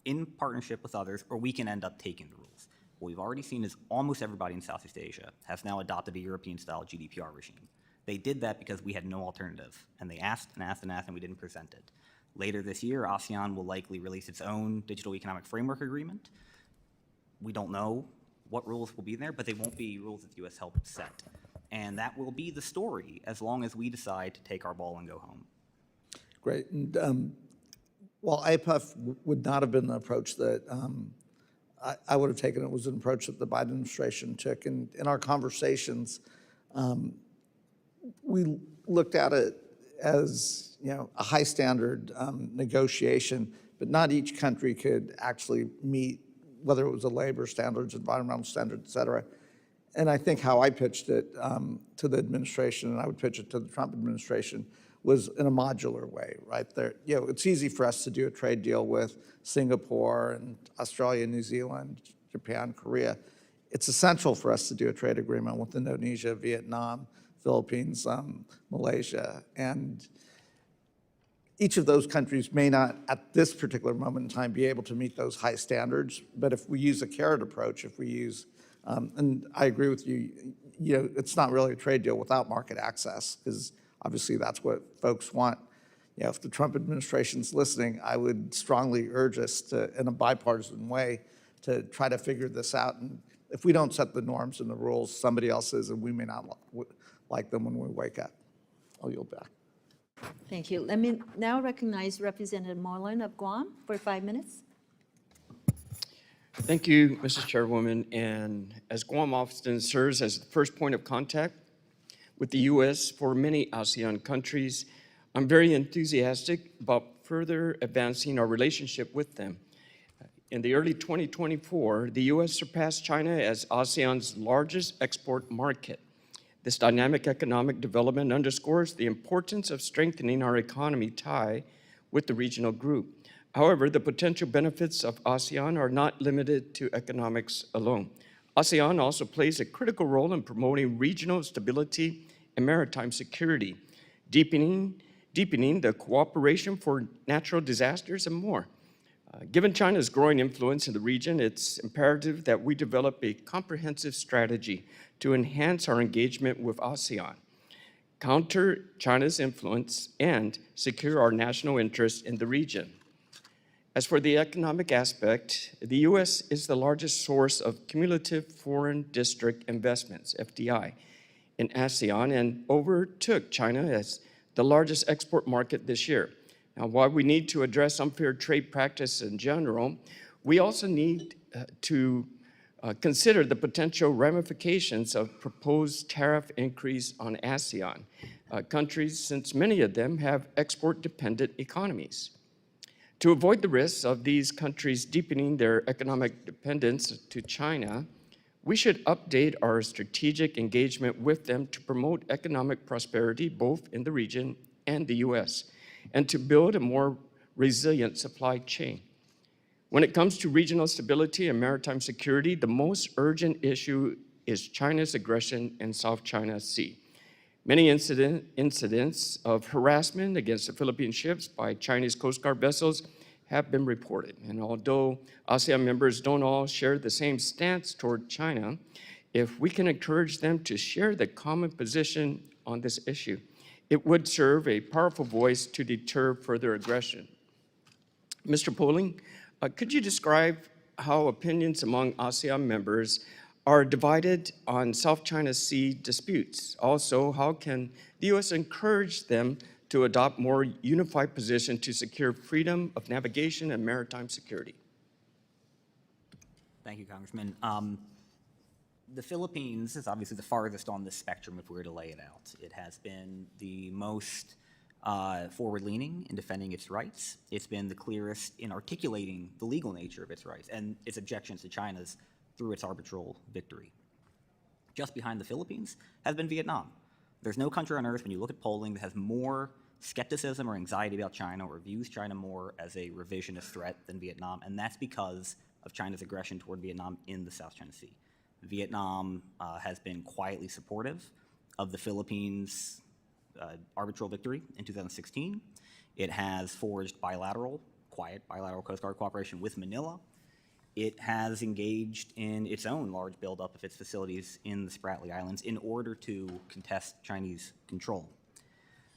in partnership with others, or we can end up taking the rules. What we've already seen is almost everybody in Southeast Asia has now adopted a European-style GDPR regime. They did that because we had no alternative, and they asked and asked and asked, and we didn't present it. Later this year, ASEAN will likely release its own digital economic framework agreement. We don't know what rules will be in there, but they won't be rules that the U.S. helped set. And that will be the story as long as we decide to take our ball and go home. Great. And while IPUF would not have been the approach that I would have taken, it was an approach that the Biden administration took. And in our conversations, we looked at it as a high standard negotiation, but not each country could actually meet, whether it was the labor standards, environmental standards, et cetera. And I think how I pitched it to the administration, and I would pitch it to the Trump administration, was in a modular way, right? There, it's easy for us to do a trade deal with Singapore and Australia, New Zealand, Japan, Korea. It's essential for us to do a trade agreement with Indonesia, Vietnam, Philippines, Malaysia, and each of those countries may not, at this particular moment in time, be able to meet those high standards. But if we use a carrot approach, if we use, and I agree with you, it's not really a trade deal without market access, because obviously that's what folks want. If the Trump administration's listening, I would strongly urge us to, in a bipartisan way, to try to figure this out. And if we don't set the norms and the rules, somebody else is, and we may not like them when we wake up. I'll yield back. Thank you. Let me now recognize Representative Marlin of Guam for 5 minutes. Thank you, Mrs. Chairwoman. And as Guam often serves as the first point of contact with the U.S. for many ASEAN countries, I'm very enthusiastic about further advancing our relationship with them. In the early 2024, the U.S. surpassed China as ASEAN's largest export market. This dynamic economic development underscores the importance of strengthening our economy tie with the regional group. However, the potential benefits of ASEAN are not limited to economics alone. ASEAN also plays a critical role in promoting regional stability and maritime security, deepening the cooperation for natural disasters and more. Given China's growing influence in the region, it's imperative that we develop a comprehensive strategy to enhance our engagement with ASEAN, counter China's influence, and secure our national interests in the region. As for the economic aspect, the U.S. is the largest source of cumulative foreign district investments, FDI, in ASEAN and overtook China as the largest export market this year. Now, while we need to address unfair trade practice in general, we also need to consider the potential ramifications of proposed tariff increase on ASEAN countries, since many of them have export-dependent economies. To avoid the risks of these countries deepening their economic dependence to China, we should update our strategic engagement with them to promote economic prosperity both in the region and the U.S., and to build a more resilient supply chain. When it comes to regional stability and maritime security, the most urgent issue is China's aggression in South China Sea. Many incidents of harassment against the Philippine ships by Chinese Coast Guard vessels have been reported. And although ASEAN members don't all share the same stance toward China, if we can encourage them to share the common position on this issue, it would serve a powerful voice to deter further aggression. Mr. Poling, could you describe how opinions among ASEAN members are divided on South China Sea disputes? Also, how can the U.S. encourage them to adopt more unified position to secure freedom of navigation and maritime security? Thank you, Congressman. The Philippines is obviously the farthest on this spectrum if we were to lay it out. It has been the most forward-leaning in defending its rights. It's been the clearest in articulating the legal nature of its rights and its objections to China's through its arbitral victory. Just behind the Philippines has been Vietnam. There's no country on earth, when you look at polling, that has more skepticism or anxiety about China or views China more as a revisionist threat than Vietnam, and that's because of China's aggression toward Vietnam in the South China Sea. Vietnam has been quietly supportive of the Philippines' arbitral victory in 2016. It has forged quiet bilateral Coast Guard cooperation with Manila. It has engaged in its own large buildup of its facilities in the Spratly Islands in order to contest Chinese control.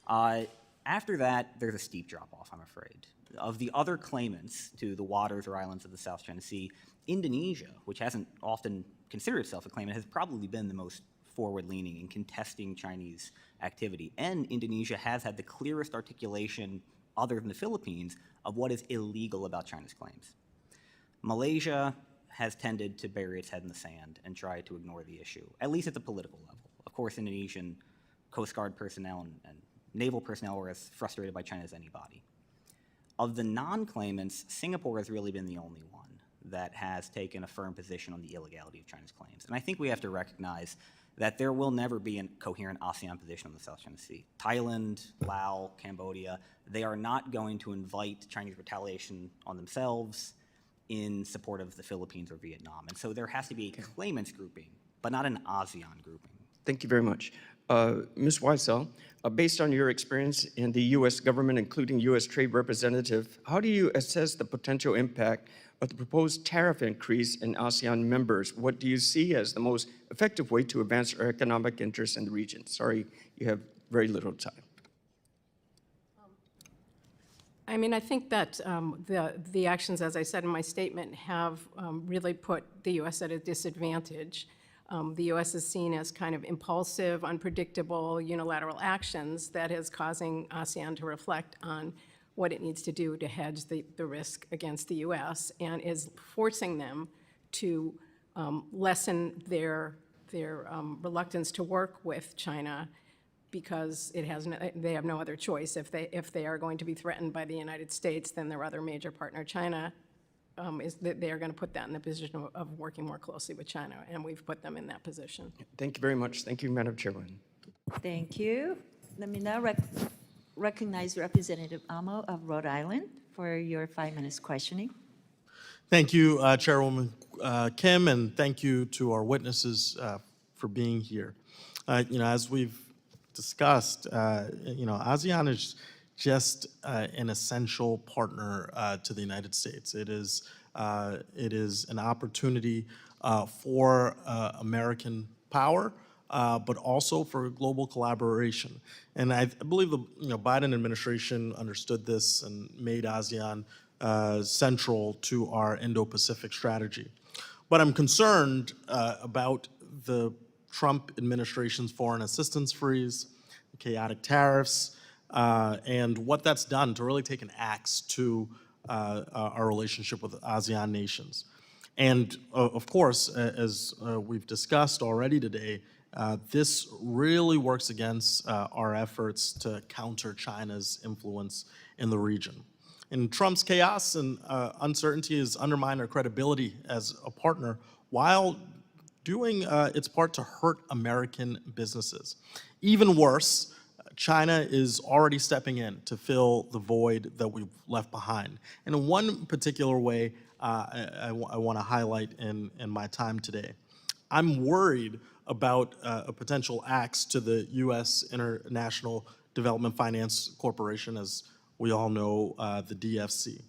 After that, there's a steep drop-off, I'm afraid. Of the other claimants to the waters or islands of the South China Sea, Indonesia, which hasn't often considered itself a claimant, has probably been the most forward-leaning in contesting Chinese activity. And Indonesia has had the clearest articulation, other than the Philippines, of what is illegal about China's claims. Malaysia has tended to bury its head in the sand and try to ignore the issue, at least at the political level. Of course, Indonesian Coast Guard personnel and naval personnel were as frustrated by China as anybody. Of the non-claimants, Singapore has really been the only one that has taken a firm position on the illegality of China's claims. And I think we have to recognize that there will never be a coherent ASEAN position on the South China Sea. Thailand, Laos, Cambodia, they are not going to invite Chinese retaliation on themselves in support of the Philippines or Vietnam. And so there has to be a claimants grouping, but not an ASEAN grouping. Thank you very much. Ms. Weisel, based on your experience in the U.S. government, including U.S. Trade Representative, how do you assess the potential impact of the proposed tariff increase in ASEAN members? What do you see as the most effective way to advance our economic interests in the region? Sorry, you have very little time. I mean, I think that the actions, as I said in my statement, have really put the U.S. at a disadvantage. The U.S. is seen as kind of impulsive, unpredictable, unilateral actions that is causing ASEAN to reflect on what it needs to do to hedge the risk against the U.S. and is forcing them to lessen their reluctance to work with China because they have no other choice. If they are going to be threatened by the United States, then their other major partner, China, is that they are going to put that in the position of working more closely with China, and we've put them in that position. Thank you very much. Thank you, Madam Chairwoman. Thank you. Let me now recognize Representative Amo of Rhode Island for your 5 minutes questioning. Thank you, Chairwoman Kim, and thank you to our witnesses for being here. As we've discussed, ASEAN is just an essential partner to the United States. It is an opportunity for American power, but also for global collaboration. And I believe the Biden administration understood this and made ASEAN central to our Indo-Pacific strategy. But I'm concerned about the Trump administration's foreign assistance freeze, chaotic tariffs, and what that's done to really take an axe to our relationship with ASEAN nations. And of course, as we've discussed already today, this really works against our efforts to counter China's influence in the region. And Trump's chaos and uncertainty has undermined our credibility as a partner while doing its part to hurt American businesses. Even worse, China is already stepping in to fill the void that we've left behind. And in one particular way, I want to highlight in my time today. I'm worried about a potential axe to the U.S. International Development Finance Corporation, as we all know, the DFC.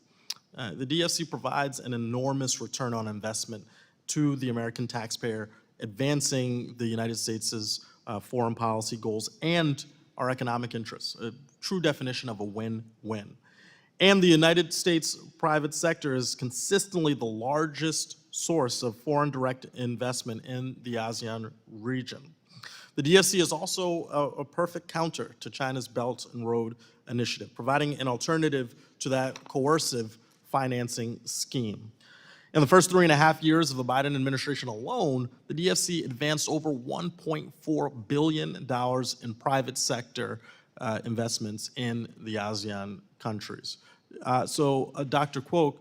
The DFC provides an enormous return on investment to the American taxpayer, advancing the United States' foreign policy goals and our economic interests, a true definition of a win-win. And the United States private sector is consistently the largest source of foreign direct investment in the ASEAN region. The DFC is also a perfect counter to China's Belt and Road Initiative, providing an alternative to that coercive financing scheme. In the first 3.5 years of the Biden administration alone, the DFC advanced over $1.4 billion in private sector investments in the ASEAN countries. Dr. Kuok,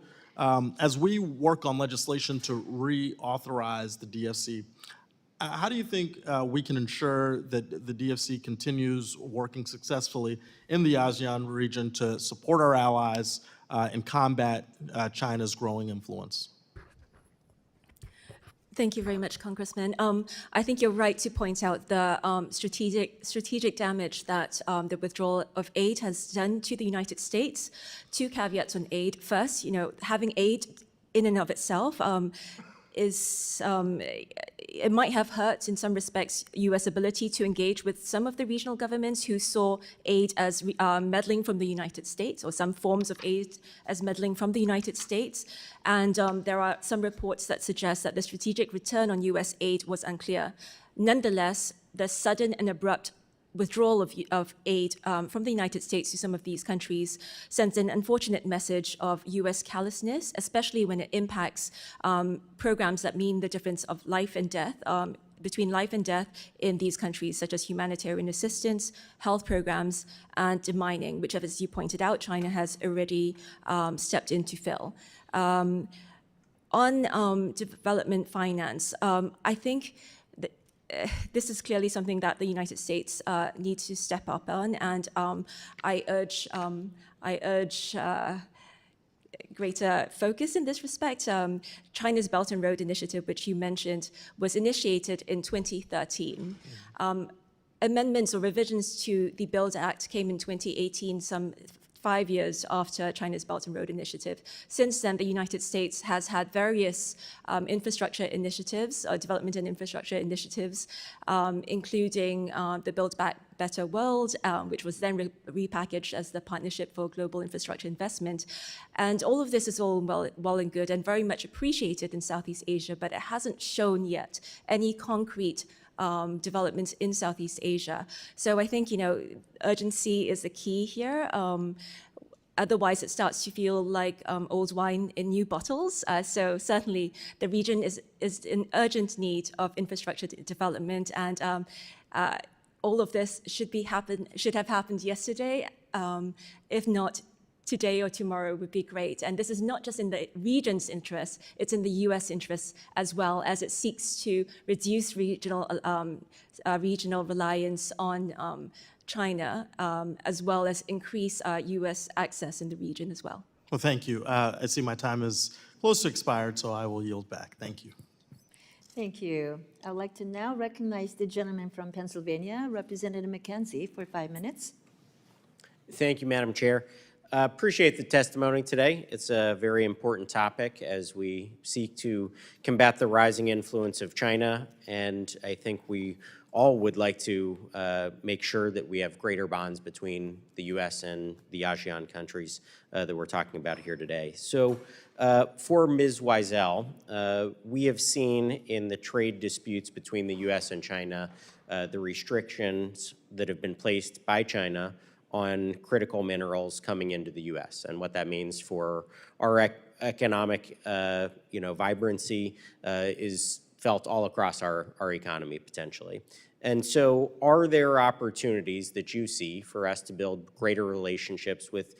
as we work on legislation to reauthorize the DFC, how do you think we can ensure that the DFC continues working successfully in the ASEAN region to support our allies and combat China's growing influence? Thank you very much, Congressman. I think you're right to point out the strategic damage that the withdrawal of aid has done to the United States. 2 caveats on aid. First, having aid in and of itself it might have hurt in some respects U.S. ability to engage with some of the regional governments who saw aid as meddling from the United States, or some forms of aid as meddling from the United States. And there are some reports that suggest that the strategic return on U.S. aid was unclear. Nonetheless, the sudden and abrupt withdrawal of aid from the United States to some of these countries sends an unfortunate message of U.S. callousness, especially when it impacts programs that mean the difference of life and death, between life and death in these countries, such as humanitarian assistance, health programs, and demining, which, as you pointed out, China has already stepped in to fill. On development finance, I think this is clearly something that the United States needs to step up on, and I urge greater focus in this respect. China's Belt and Road Initiative, which you mentioned, was initiated in 2013. Amendments or revisions to the BUILD Act came in 2018, some 5 years after China's Belt and Road Initiative. Since then, the United States has had various infrastructure initiatives, development and infrastructure initiatives, including the Build Back Better World, which was then repackaged as the Partnership for Global Infrastructure Investment. And all of this is all well and good and very much appreciated in Southeast Asia, but it hasn't shown yet any concrete developments in Southeast Asia. So I think, urgency is the key here. Otherwise, it starts to feel like old wine in new bottles. So certainly, the region is in urgent need of infrastructure development. And all of this should have happened yesterday. If not today or tomorrow would be great. And this is not just in the region's interest, it's in the U.S. interest as well, as it seeks to reduce regional reliance on China, as well as increase U.S. access in the region as well. Well, thank you. I see my time is close to expired, so I will yield back. Thank you. Thank you. I'd like to now recognize the gentleman from Pennsylvania, Representative McKenzie, for 5 minutes. Thank you, Madam Chair. Appreciate the testimony today. It's a very important topic as we seek to combat the rising influence of China, and I think we all would like to make sure that we have greater bonds between the U.S. and the ASEAN countries that we're talking about here today. So for Ms. Weisel, we have seen in the trade disputes between the U.S. and China the restrictions that have been placed by China on critical minerals coming into the U.S. and what that means for our economic, vibrancy is felt all across our economy potentially. And so are there opportunities that you see for us to build greater relationships with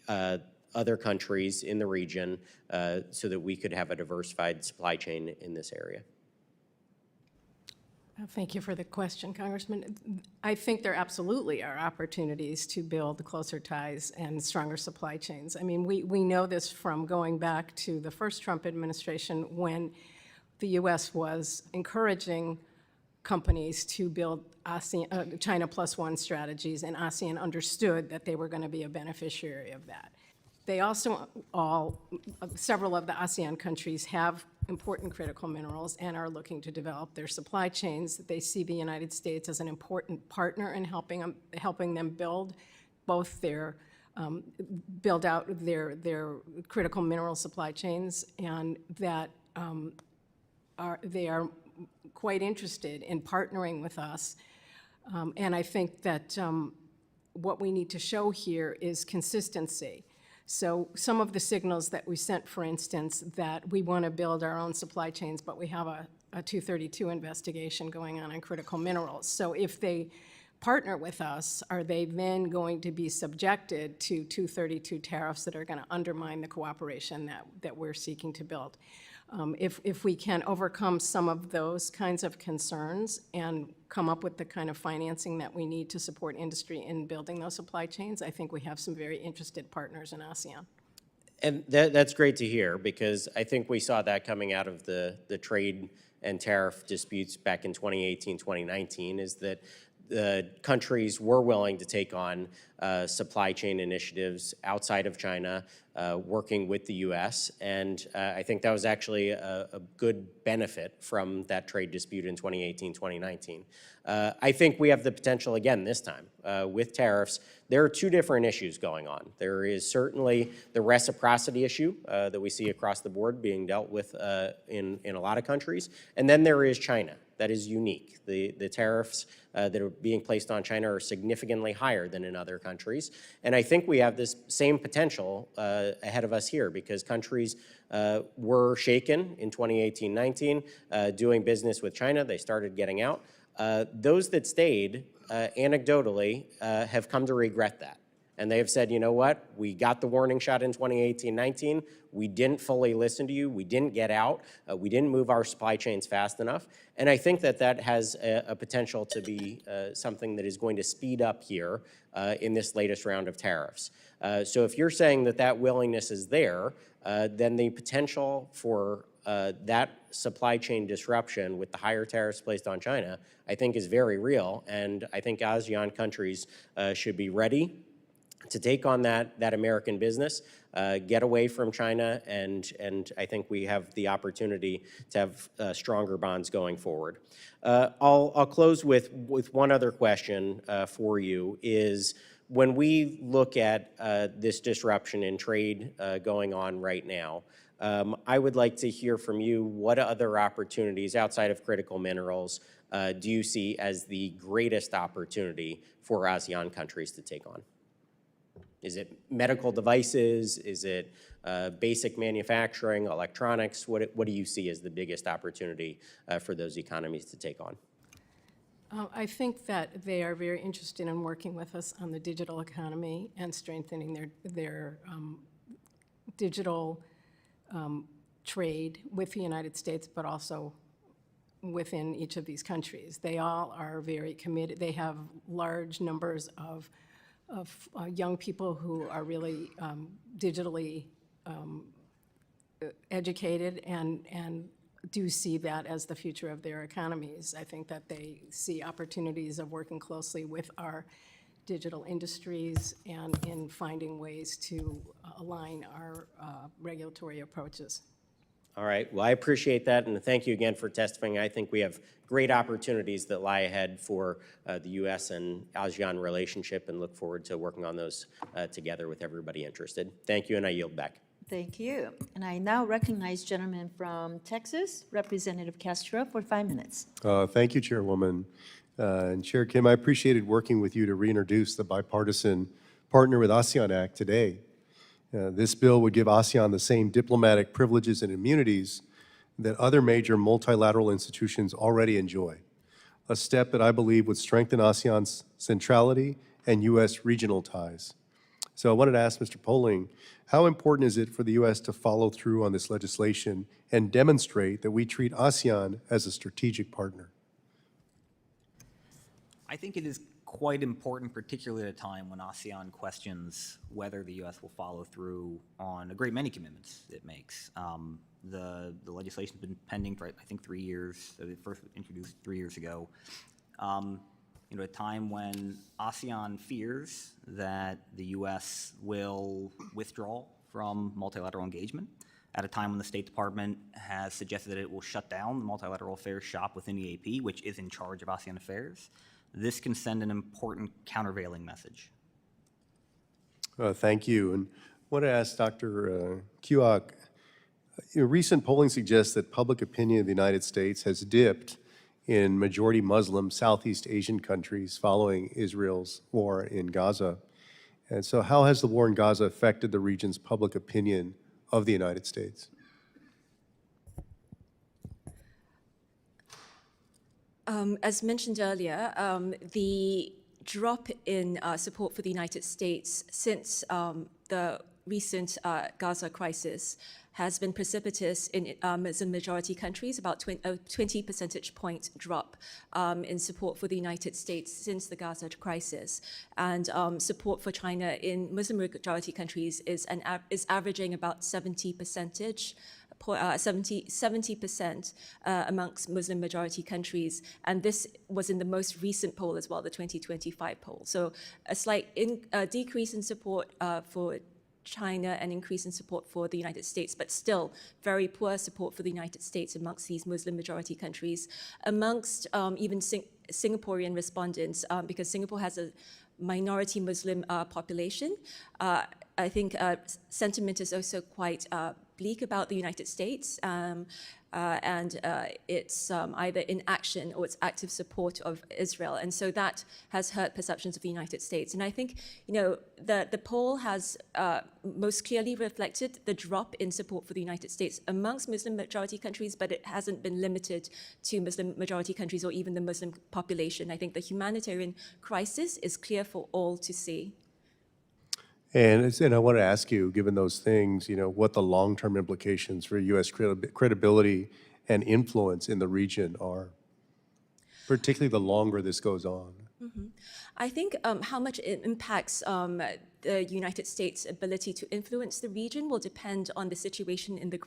other countries in the region so that we could have a diversified supply chain in this area? Thank you for the question, Congressman. I think there absolutely are opportunities to build closer ties and stronger supply chains. I mean, we know this from going back to the first Trump administration when the U.S. was encouraging companies to build ASEAN, China Plus One strategies, and ASEAN understood that they were going to be a beneficiary of that. They also several of the ASEAN countries have important critical minerals and are looking to develop their supply chains. They see the United States as an important partner in helping them build both their build out their critical mineral supply chains, and that they are quite interested in partnering with us. And I think that what we need to show here is consistency. So some of the signals that we sent, for instance, that we want to build our own supply chains, but we have a 232 investigation going on critical minerals. So if they partner with us, are they then going to be subjected to 232 tariffs that are going to undermine the cooperation that we're seeking to build? If we can overcome some of those kinds of concerns and come up with the kind of financing that we need to support industry in building those supply chains, I think we have some very interested partners in ASEAN. And that's great to hear, because I think we saw that coming out of the trade and tariff disputes back in 2018, 2019, is that the countries were willing to take on supply chain initiatives outside of China, working with the U.S. And I think that was actually a good benefit from that trade dispute in 2018, 2019. I think we have the potential again this time with tariffs. There are two different issues going on. There is certainly the reciprocity issue that we see across the board being dealt with in a lot of countries. And then there is China. That is unique. The tariffs that are being placed on China are significantly higher than in other countries. And I think we have this same potential ahead of us here, because countries were shaken in 2018-19 doing business with China. They started getting out. Those that stayed, anecdotally, have come to regret that. And they have said, you know what, we got the warning shot in 2018-19. We didn't fully listen to you. We didn't get out. We didn't move our supply chains fast enough. And I think that has a potential to be something that is going to speed up here in this latest round of tariffs. So if you're saying that willingness is there, then the potential for that supply chain disruption with the higher tariffs placed on China, I think is very real. And I think ASEAN countries should be ready to take on that American business, get away from China, and I think we have the opportunity to have stronger bonds going forward. I'll close with one other question for you, is when we look at this disruption in trade going on right now, I would like to hear from you what other opportunities outside of critical minerals do you see as the greatest opportunity for ASEAN countries to take on? Is it medical devices? Is it basic manufacturing, electronics? What do you see as the biggest opportunity for those economies to take on? I think that they are very interested in working with us on the digital economy and strengthening their digital trade with the United States, but also within each of these countries. They all are very committed. They have large numbers of young people who are really digitally educated and do see that as the future of their economies. I think that they see opportunities of working closely with our digital industries and in finding ways to align our regulatory approaches. All right, well, I appreciate that, and thank you again for testifying. I think we have great opportunities that lie ahead for the U.S. and ASEAN relationship, and look forward to working on those together with everybody interested. Thank you, and I yield back. Thank you. And I now recognize gentleman from Texas, Representative Castro, for 5 minutes. Thank you, Chairwoman. And Chair Kim, I appreciated working with you to reintroduce the bipartisan Partner with ASEAN Act today. This bill would give ASEAN the same diplomatic privileges and immunities that other major multilateral institutions already enjoy, a step that I believe would strengthen ASEAN's centrality and U.S. regional ties. So I wanted to ask Mr. Poling, how important is it for the U.S. to follow through on this legislation and demonstrate that we treat ASEAN as a strategic partner? I think it is quite important, particularly at a time when ASEAN questions whether the U.S. will follow through on a great many commitments it makes. The legislation has been pending for, I think, 3 years. It first was introduced 3 years ago. At a time when ASEAN fears that the U.S. will withdraw from multilateral engagement, at a time when the State Department has suggested that it will shut down the multilateral affairs shop within EAP, which is in charge of ASEAN affairs, this can send an important countervailing message. Thank you. And I want to ask Dr. Kuok, recent polling suggests that public opinion of the United States has dipped in majority Muslim Southeast Asian countries following Israel's war in Gaza. And so how has the war in Gaza affected the region's public opinion of the United States? As mentioned earlier, the drop in support for the United States since the recent Gaza crisis has been precipitous in Muslim majority countries, about 20 percentage point drop in support for the United States since the Gaza crisis. And support for China in Muslim majority countries is averaging about 70% amongst Muslim majority countries. And this was in the most recent poll as well, the 2025 poll. So a slight decrease in support for China and increase in support for the United States, but still very poor support for the United States amongst these Muslim majority countries, amongst even Singaporean respondents, because Singapore has a minority Muslim population. I think sentiment is also quite bleak about the United States, and it's either inaction or it's active support of Israel. And so that has hurt perceptions of the United States. And I think, the poll has most clearly reflected the drop in support for the United States amongst Muslim majority countries, but it hasn't been limited to Muslim majority countries or even the Muslim population. I think the humanitarian crisis is clear for all to see. And I want to ask you, given those things, what the long-term implications for U.S. credibility and influence in the region are, particularly the longer this goes on. Mm-hmm. I think how much it impacts the United States' ability to influence the region will depend on the situation on the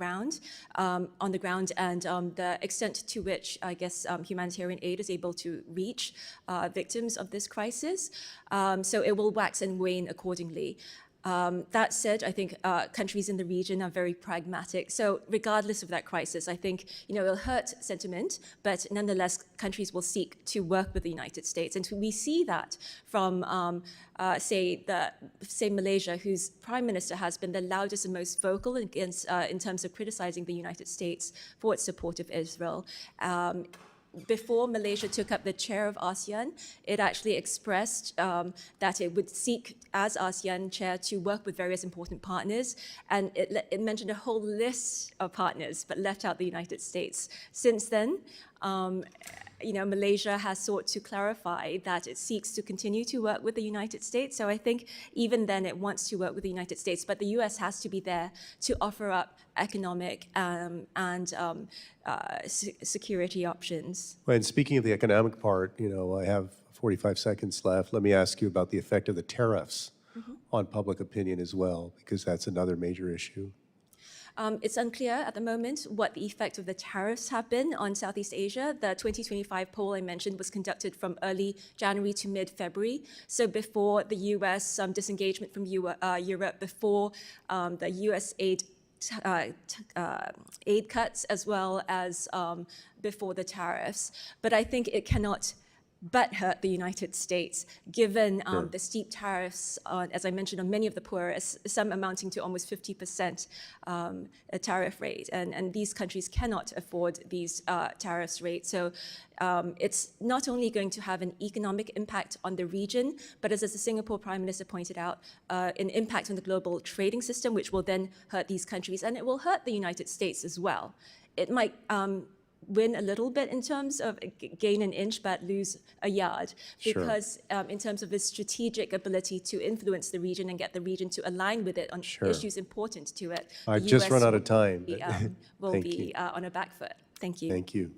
ground, and the extent to which, I guess, humanitarian aid is able to reach victims of this crisis. So it will wax and wane accordingly. That said, I think countries in the region are very pragmatic. So regardless of that crisis, I think it'll hurt sentiment, but nonetheless, countries will seek to work with the United States. And we see that from, say Malaysia, whose prime minister has been the loudest and most vocal against, in terms of criticizing the United States for its support of Israel. Before Malaysia took up the chair of ASEAN, it actually expressed that it would seek, as ASEAN chair, to work with various important partners. And it mentioned a whole list of partners, but left out the United States. Since then, Malaysia has sought to clarify that it seeks to continue to work with the United States. So I think even then it wants to work with the United States, but the U.S. has to be there to offer up economic and security options. Well, and speaking of the economic part, I have 45 seconds left. Let me ask you about the effect of the tariffs on public opinion as well, because that's another major issue. It's unclear at the moment what the effect of the tariffs have been on Southeast Asia. The 2025 poll I mentioned was conducted from early January to mid-February, so before the U.S. Disengagement from Europe, before the U.S. aid cuts, as well as before the tariffs. But I think it cannot but hurt the United States, given the steep tariffs, as I mentioned, on many of the poorest, some amounting to almost 50% tariff rate. And these countries cannot afford these tariff rates. So it's not only going to have an economic impact on the region, but as the Singapore Prime Minister pointed out, an impact on the global trading system, which will then hurt these countries. And it will hurt the United States as well. It might win a little bit in terms of gain an inch but lose a yard, because in terms of its strategic ability to influence the region and get the region to align with it on issues important to it. I've just run out of time. Will Thank be you. on a back foot. Thank you. Thank you.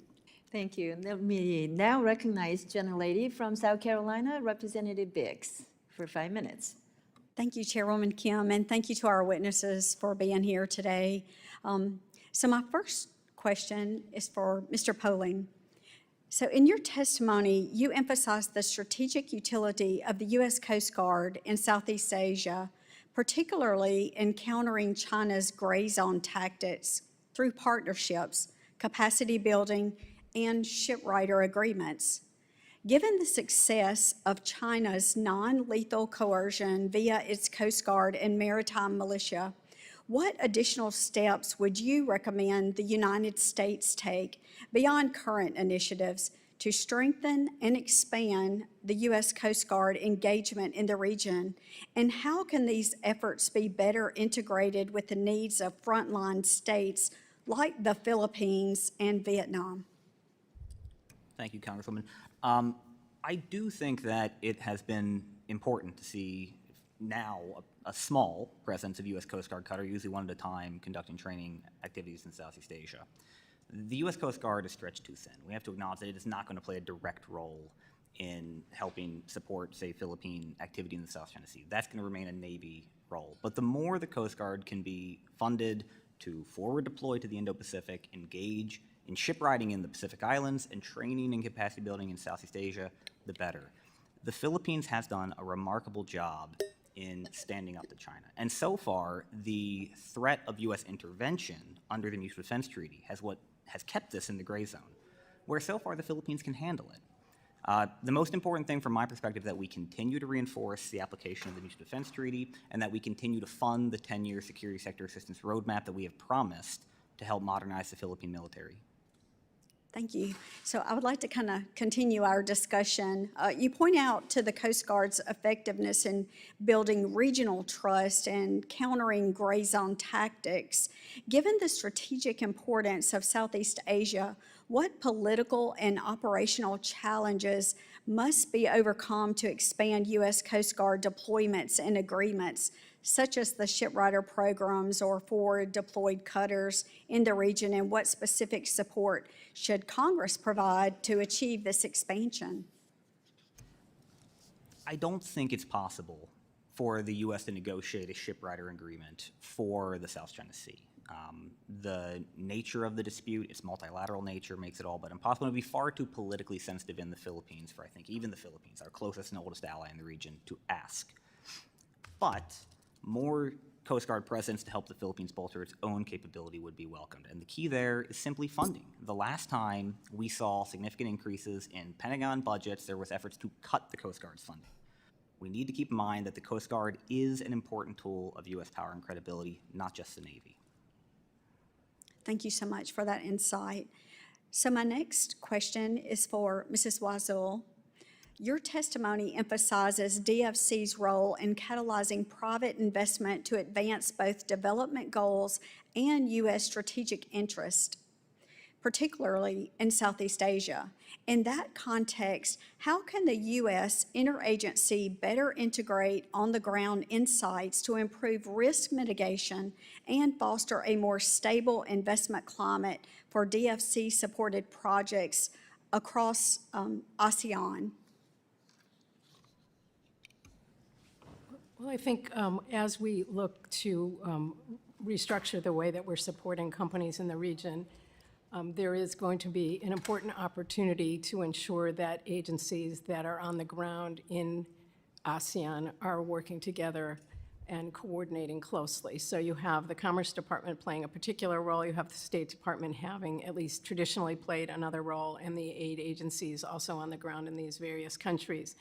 Thank you. Let me now recognize gentlelady from South Carolina, Representative Biggs, for 5 minutes. Thank you, Chairwoman Kim, and thank you to our witnesses for being here today. So my first question is for Mr. Poling. So in your testimony, you emphasized the strategic utility of the U.S. Coast Guard in Southeast Asia, particularly in countering China's gray zone tactics through partnerships, capacity building, and shipwrighter agreements. Given the success of China's non-lethal coercion via its Coast Guard and maritime militia, what additional steps would you recommend the United States take beyond current initiatives to strengthen and expand the U.S. Coast Guard engagement in the region? And how can these efforts be better integrated with the needs of frontline states like the Philippines and Vietnam? Thank you, Congresswoman. I do think that it has been important to see now a small presence of U.S. Coast Guard cutter, usually one at a time, conducting training activities in Southeast Asia. The U.S. Coast Guard is stretched too thin. We have to acknowledge that it is not going to play a direct role in helping support, say, Philippine activity in the South China Sea. That's going to remain a Navy role. But the more the Coast Guard can be funded to forward deploy to the Indo-Pacific, engage in shipwrighting in the Pacific Islands, and training and capacity building in Southeast Asia, the better. The Philippines has done a remarkable job in standing up to China. And so far, the threat of U.S. intervention under the Mutual Defense Treaty has kept this in the gray zone, where so far the Philippines can handle it. The most important thing from my perspective is that we continue to reinforce the application of the Mutual Defense Treaty, and that we continue to fund the 10-year security sector assistance roadmap that we have promised to help modernize the Philippine military. Thank you. So I would like to kind of continue our discussion. You point out to the Coast Guard's effectiveness in building regional trust and countering gray zone tactics. Given the strategic importance of Southeast Asia, what political and operational challenges must be overcome to expand U.S. Coast Guard deployments and agreements, such as the shipwrighter programs or forward deployed cutters in the region, and what specific support should Congress provide to achieve this expansion? I don't think it's possible for the U.S. to negotiate a shipwrighter agreement for the South China Sea. The nature of the dispute, its multilateral nature, makes it all but impossible. It would be far too politically sensitive in the Philippines for, I think, even the Philippines, our closest and oldest ally in the region, to ask. But more Coast Guard presence to help the Philippines bolster its own capability would be welcomed. And the key there is simply funding. The last time we saw significant increases in Pentagon budgets, there was efforts to cut the Coast Guard's funding. We need to keep in mind that the Coast Guard is an important tool of U.S. power and credibility, not just the Navy. Thank you so much for that insight. So my next question is for Mrs. Weisel. Your testimony emphasizes DFC's role in catalyzing private investment to advance both development goals and U.S. strategic interest. particularly in Southeast Asia. In that context, how can the U.S. interagency better integrate on-the-ground insights to improve risk mitigation and foster a more stable investment climate for DFC-supported projects across ASEAN? Well, I think as we look to restructure the way that we're supporting companies in the region, there is going to be an important opportunity to ensure that agencies that are on the ground in ASEAN are working together and coordinating closely. So you have the Commerce Department playing a particular role, you have the State Department having at least traditionally played another role, and the aid agencies also on the ground in these various countries.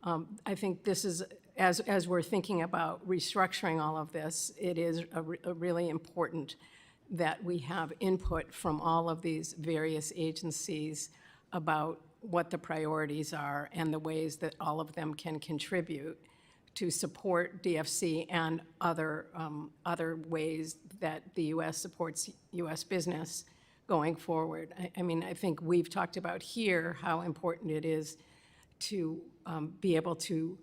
I think this is, as we're thinking about restructuring all of this, it is a really important that we have input from all of these various agencies about what the priorities are and the ways that all of them can contribute to support DFC and other ways that the U.S. supports U.S. business going forward. I mean, I think we've talked about here how important it is to be able to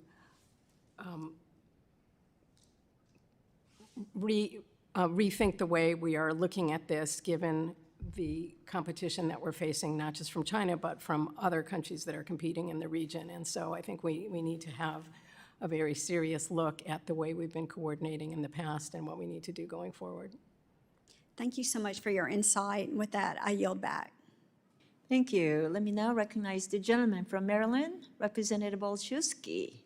rethink the way we are looking at this, given the competition that we're facing, not just from China, but from other countries that are competing in the region. And so I think we need to have a very serious look at the way we've been coordinating in the past and what we need to do going forward. Thank you so much for your insight. And with that, I yield back. Thank you. Let me now recognize the gentleman from Maryland, Representative Olszewski,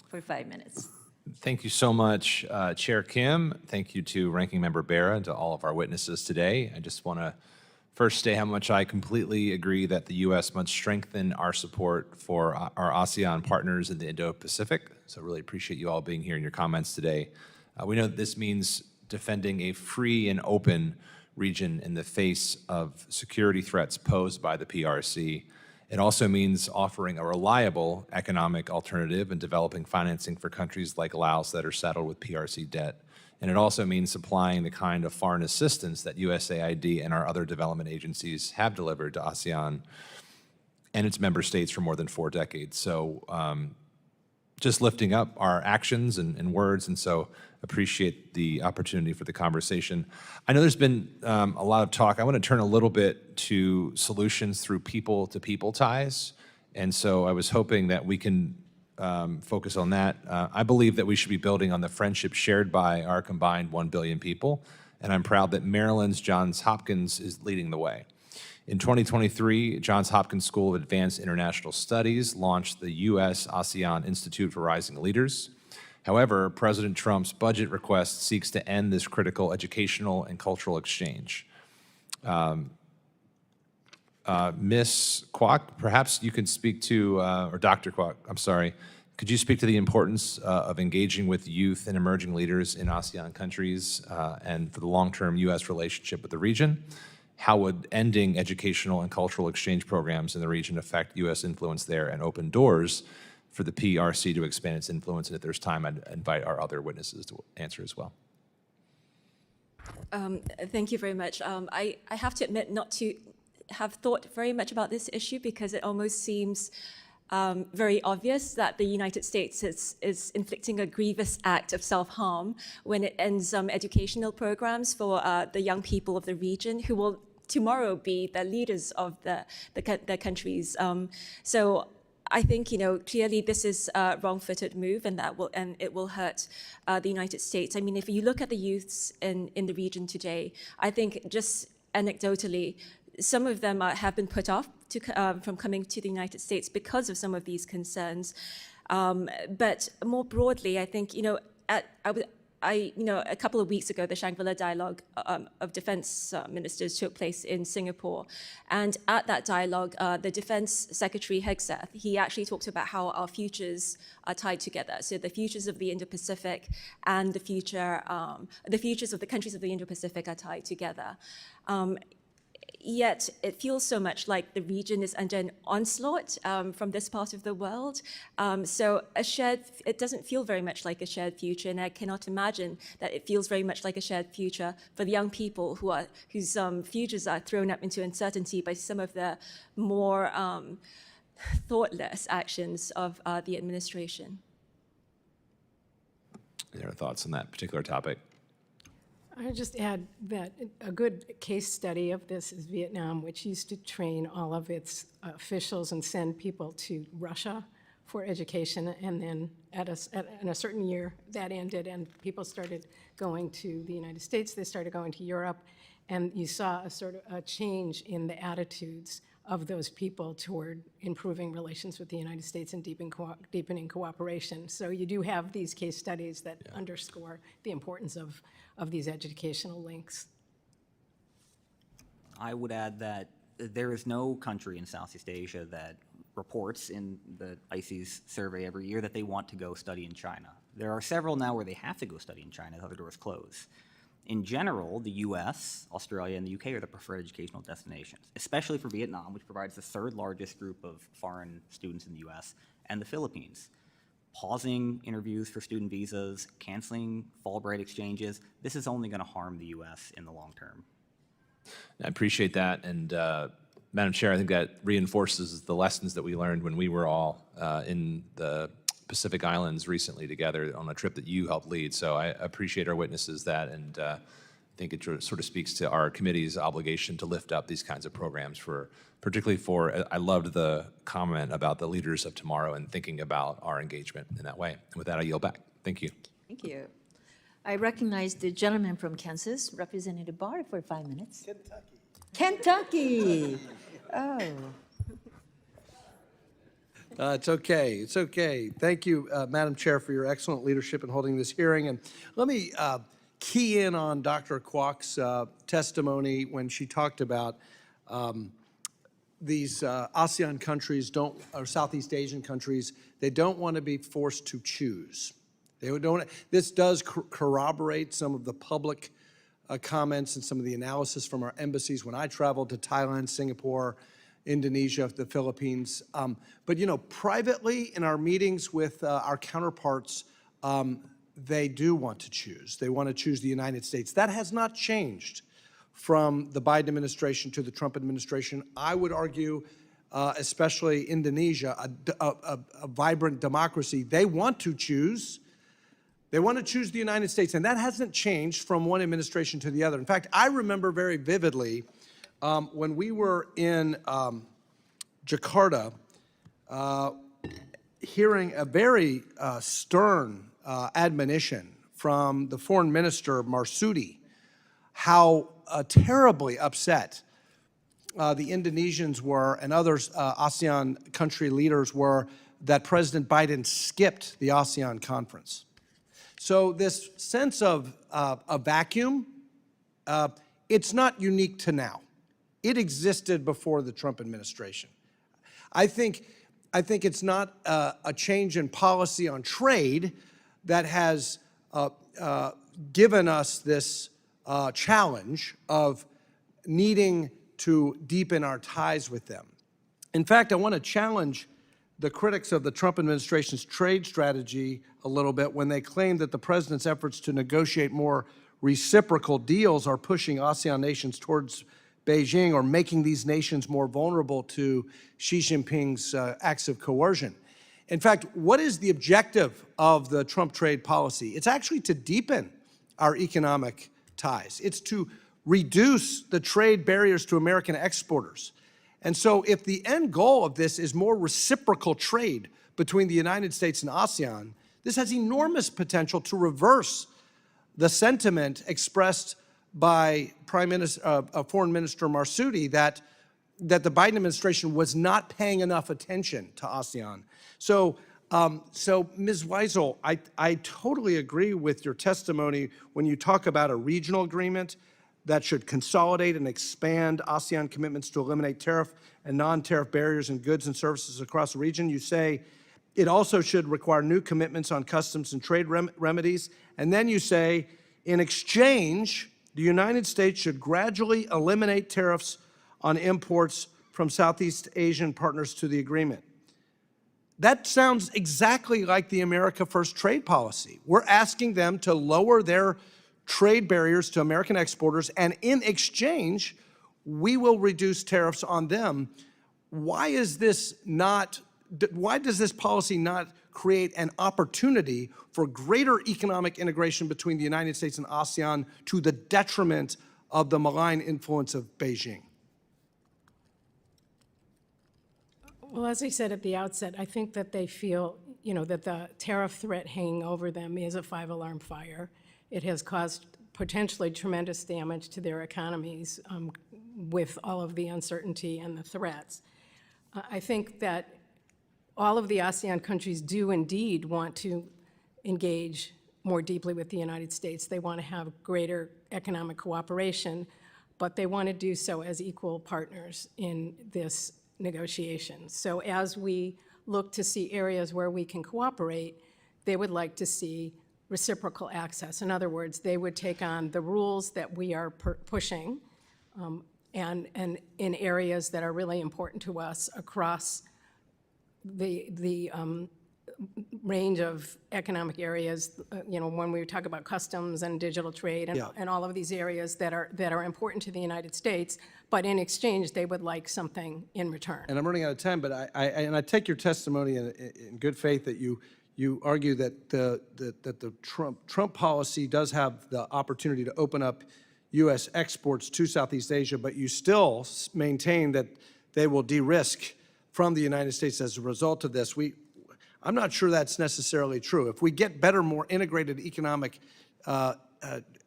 for 5 minutes. Thank you so much, Chair Kim. Thank you to Ranking Member Bera and to all of our witnesses today. I just want to first say how much I completely agree that the U.S. must strengthen our support for our ASEAN partners in the Indo-Pacific. So really appreciate you all being here in your comments today. We know that this means defending a free and open region in the face of security threats posed by the PRC. It also means offering a reliable economic alternative and developing financing for countries like Laos that are saddled with PRC debt. And it also means supplying the kind of foreign assistance that USAID and our other development agencies have delivered to ASEAN and its member states for more than 4 decades. So just lifting up our actions and words, and so appreciate the opportunity for the conversation. I know there's been a lot of talk. I want to turn a little bit to solutions through people-to-people ties, and so I was hoping that we can focus on that. I believe that we should be building on the friendship shared by our combined 1 billion people, and I'm proud that Maryland's Johns Hopkins is leading the way. In 2023, Johns Hopkins School of Advanced International Studies launched the U.S. ASEAN Institute for Rising Leaders. However, President Trump's budget request seeks to end this critical educational and cultural exchange. Ms. Kuok, perhaps you can speak to, or Dr. Kuok, I'm sorry, could you speak to the importance of engaging with youth and emerging leaders in ASEAN countries and for the long-term U.S. relationship with the region? How would ending educational and cultural exchange programs in the region affect U.S. influence there and open doors for the PRC to expand its influence? And if there's time, I'd invite our other witnesses to answer as well. Thank you very much. I have to admit not to have thought very much about this issue because it almost seems very obvious that the United States is inflicting a grievous act of self-harm when it ends educational programs for the young people of the region who will tomorrow be the leaders of the countries. So I think, clearly this is a wrong-footed move, and it will hurt the United States. I mean, if you look at the youths in the region today, I think just anecdotally, some of them have been put off from coming to the United States because of some of these concerns. But more broadly, I think, a couple of weeks ago, the Shangri-La Dialogue of Defense Ministers took place in Singapore. And at that dialogue, the Defense Secretary Hegseth, he actually talked about how our futures are tied together. So the futures of the Indo-Pacific and the futures of the countries of the Indo-Pacific are tied together. Yet it feels so much like the region is under an onslaught from this part of the world. So it doesn't feel very much like a shared future, and I cannot imagine that it feels very much like a shared future for the young people whose futures are thrown up into uncertainty by some of the more thoughtless actions of the administration. Any other thoughts on that particular topic? I would just add that a good case study of this is Vietnam, which used to train all of its officials and send people to Russia for education, and then in a certain year that ended and people started going to the United States, they started going to Europe, and you saw a sort of a change in the attitudes of those people toward improving relations with the United States and deepening cooperation. So you do have these case studies that underscore the importance of these educational links. I would add that there is no country in Southeast Asia that reports in the ICES survey every year that they want to go study in China. There are several now where they have to go study in China, other doors close. In general, the U.S., Australia, and the U.K. are the preferred educational destinations, especially for Vietnam, which provides the third largest group of foreign students in the U.S., and the Philippines. Pausing interviews for student visas, canceling Fulbright exchanges, this is only going to harm the U.S. in the long term. I appreciate that, and Madam Chair, I think that reinforces the lessons that we learned when we were all in the Pacific Islands recently together on a trip that you helped lead. So I appreciate our witnesses that, and I think it sort of speaks to our committee's obligation to lift up these kinds of programs particularly for, I loved the comment about the leaders of tomorrow and thinking about our engagement in that way. And with that, I yield back. Thank you. Thank you. I recognize the gentleman from Kansas, Representative Barr, for 5 minutes. Kentucky. Oh. It's okay. It's okay. Thank you, Madam Chair, for your excellent leadership in holding this hearing. And let me key in on Dr. Kuok's testimony when she talked about these ASEAN countries or Southeast Asian countries, they don't want to be forced to choose. This does corroborate some of the public comments and some of the analysis from our embassies when I traveled to Thailand, Singapore, Indonesia, the Philippines. But, you know, privately in our meetings with our counterparts, they do want to choose. They want to choose the United States. That has not changed from the Biden administration to the Trump administration. I would argue, especially Indonesia, a vibrant democracy, they want to choose. They want to choose the United States, and that hasn't changed from one administration to the other. In fact, I remember very vividly when we were in Jakarta, hearing a very stern admonition from the foreign minister, Marsudi, how terribly upset the Indonesians were and others ASEAN country leaders were that President Biden skipped the ASEAN conference. So this sense of a vacuum, it's not unique to now. It existed before the Trump administration. I think it's not a change in policy on trade that has given us this challenge of needing to deepen our ties with them. In fact, I want to challenge the critics of the Trump administration's trade strategy a little bit when they claim that the president's efforts to negotiate more reciprocal deals are pushing ASEAN nations towards Beijing or making these nations more vulnerable to Xi Jinping's acts of coercion. In fact, what is the objective of the Trump trade policy? It's actually to deepen our economic ties. It's to reduce the trade barriers to American exporters. And so if the end goal of this is more reciprocal trade between the United States and ASEAN, this has enormous potential to reverse the sentiment expressed by Foreign Minister Marsudi that the Biden administration was not paying enough attention to ASEAN. So Ms. Weisel, I totally agree with your testimony when you talk about a regional agreement that should consolidate and expand ASEAN commitments to eliminate tariff and non-tariff barriers in goods and services across the region. You say it also should require new commitments on customs and trade remedies. And then you say, in exchange, the United States should gradually eliminate tariffs on imports from Southeast Asian partners to the agreement. That sounds exactly like the America First trade policy. We're asking them to lower their trade barriers to American exporters, and in exchange, we will reduce tariffs on them. Why does this policy not create an opportunity for greater economic integration between the United States and ASEAN to the detriment of the malign influence of Beijing? Well, as I said at the outset, I think that they feel, that the tariff threat hanging over them is a five-alarm fire. It has caused potentially tremendous damage to their economies with all of the uncertainty and the threats. I think that all of the ASEAN countries do indeed want to engage more deeply with the United States. They want to have greater economic cooperation, but they want to do so as equal partners in this negotiation. So as we look to see areas where we can cooperate, they would like to see reciprocal access. In other words, they would take on the rules that we are pushing and in areas that are really important to us across the range of economic areas, when we talk about customs and digital trade and all of these areas that are important to the United States, but in exchange, they would like something in return. And I'm running out of time, but I take your testimony in good faith that you argue that the Trump policy does have the opportunity to open up U.S. exports to Southeast Asia, but you still maintain that they will de-risk from the United States as a result of this. I'm not sure that's necessarily true. If we get better, more integrated economic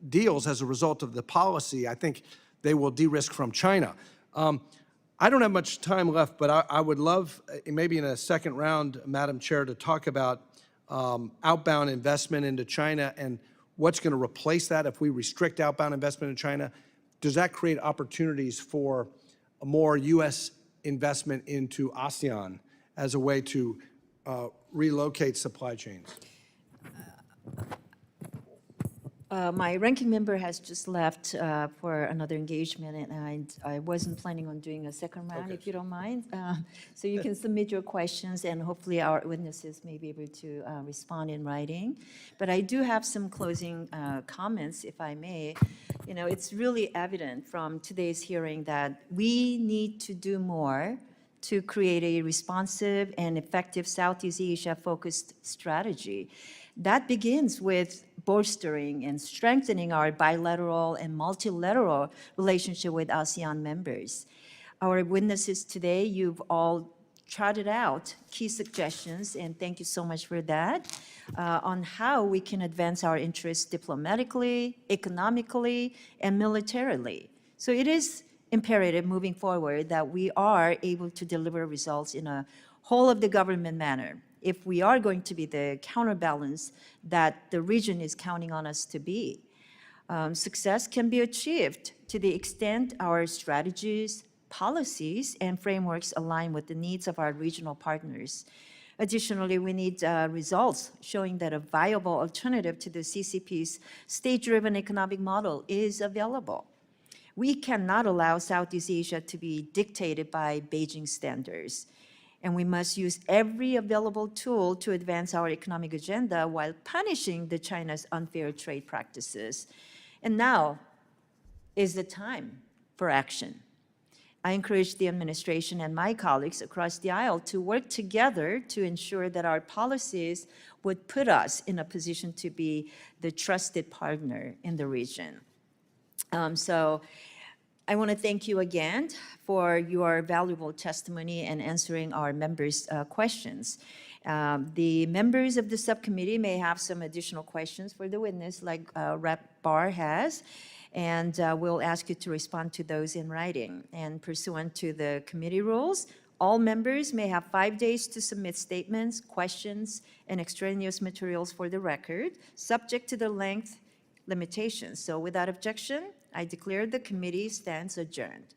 deals as a result of the policy, I think they will de-risk from China. I don't have much time left, but I would love, maybe in a second round, Madam Chair, to talk about outbound investment into China and what's going to replace that if we restrict outbound investment in China. Does that create opportunities for more U.S. investment into ASEAN as a way to relocate supply chains? My ranking member has just left for another engagement, and I wasn't planning on doing a second round, if you don't mind. So you can submit your questions, and hopefully our witnesses may be able to respond in writing. But I do have some closing comments, if I may. It's really evident from today's hearing that we need to do more to create a responsive and effective Southeast Asia-focused strategy. That begins with bolstering and strengthening our bilateral and multilateral relationship with ASEAN members. Our witnesses today, you've all trotted out key suggestions, and thank you so much for that, on how we can advance our interests diplomatically, economically, and militarily. So it is imperative moving forward that we are able to deliver results in a whole of the government manner if we are going to be the counterbalance that the region is counting on us to be. Success can be achieved to the extent our strategies, policies, and frameworks align with the needs of our regional partners. Additionally, we need results showing that a viable alternative to the CCP's state-driven economic model is available. We cannot allow Southeast Asia to be dictated by Beijing standards, and we must use every available tool to advance our economic agenda while punishing China's unfair trade practices. And now is the time for action. I encourage the administration and my colleagues across the aisle to work together to ensure that our policies would put us in a position to be the trusted partner in the region. So I want to thank you again for your valuable testimony and answering our members' questions. The members of the subcommittee may have some additional questions for the witness, like Rep. Barr has, and we'll ask you to respond to those in writing. And pursuant to the committee rules, all members may have 5 days to submit statements, questions, and extraneous materials for the record, subject to the length limitations. So without objection, I declare the committee stands adjourned.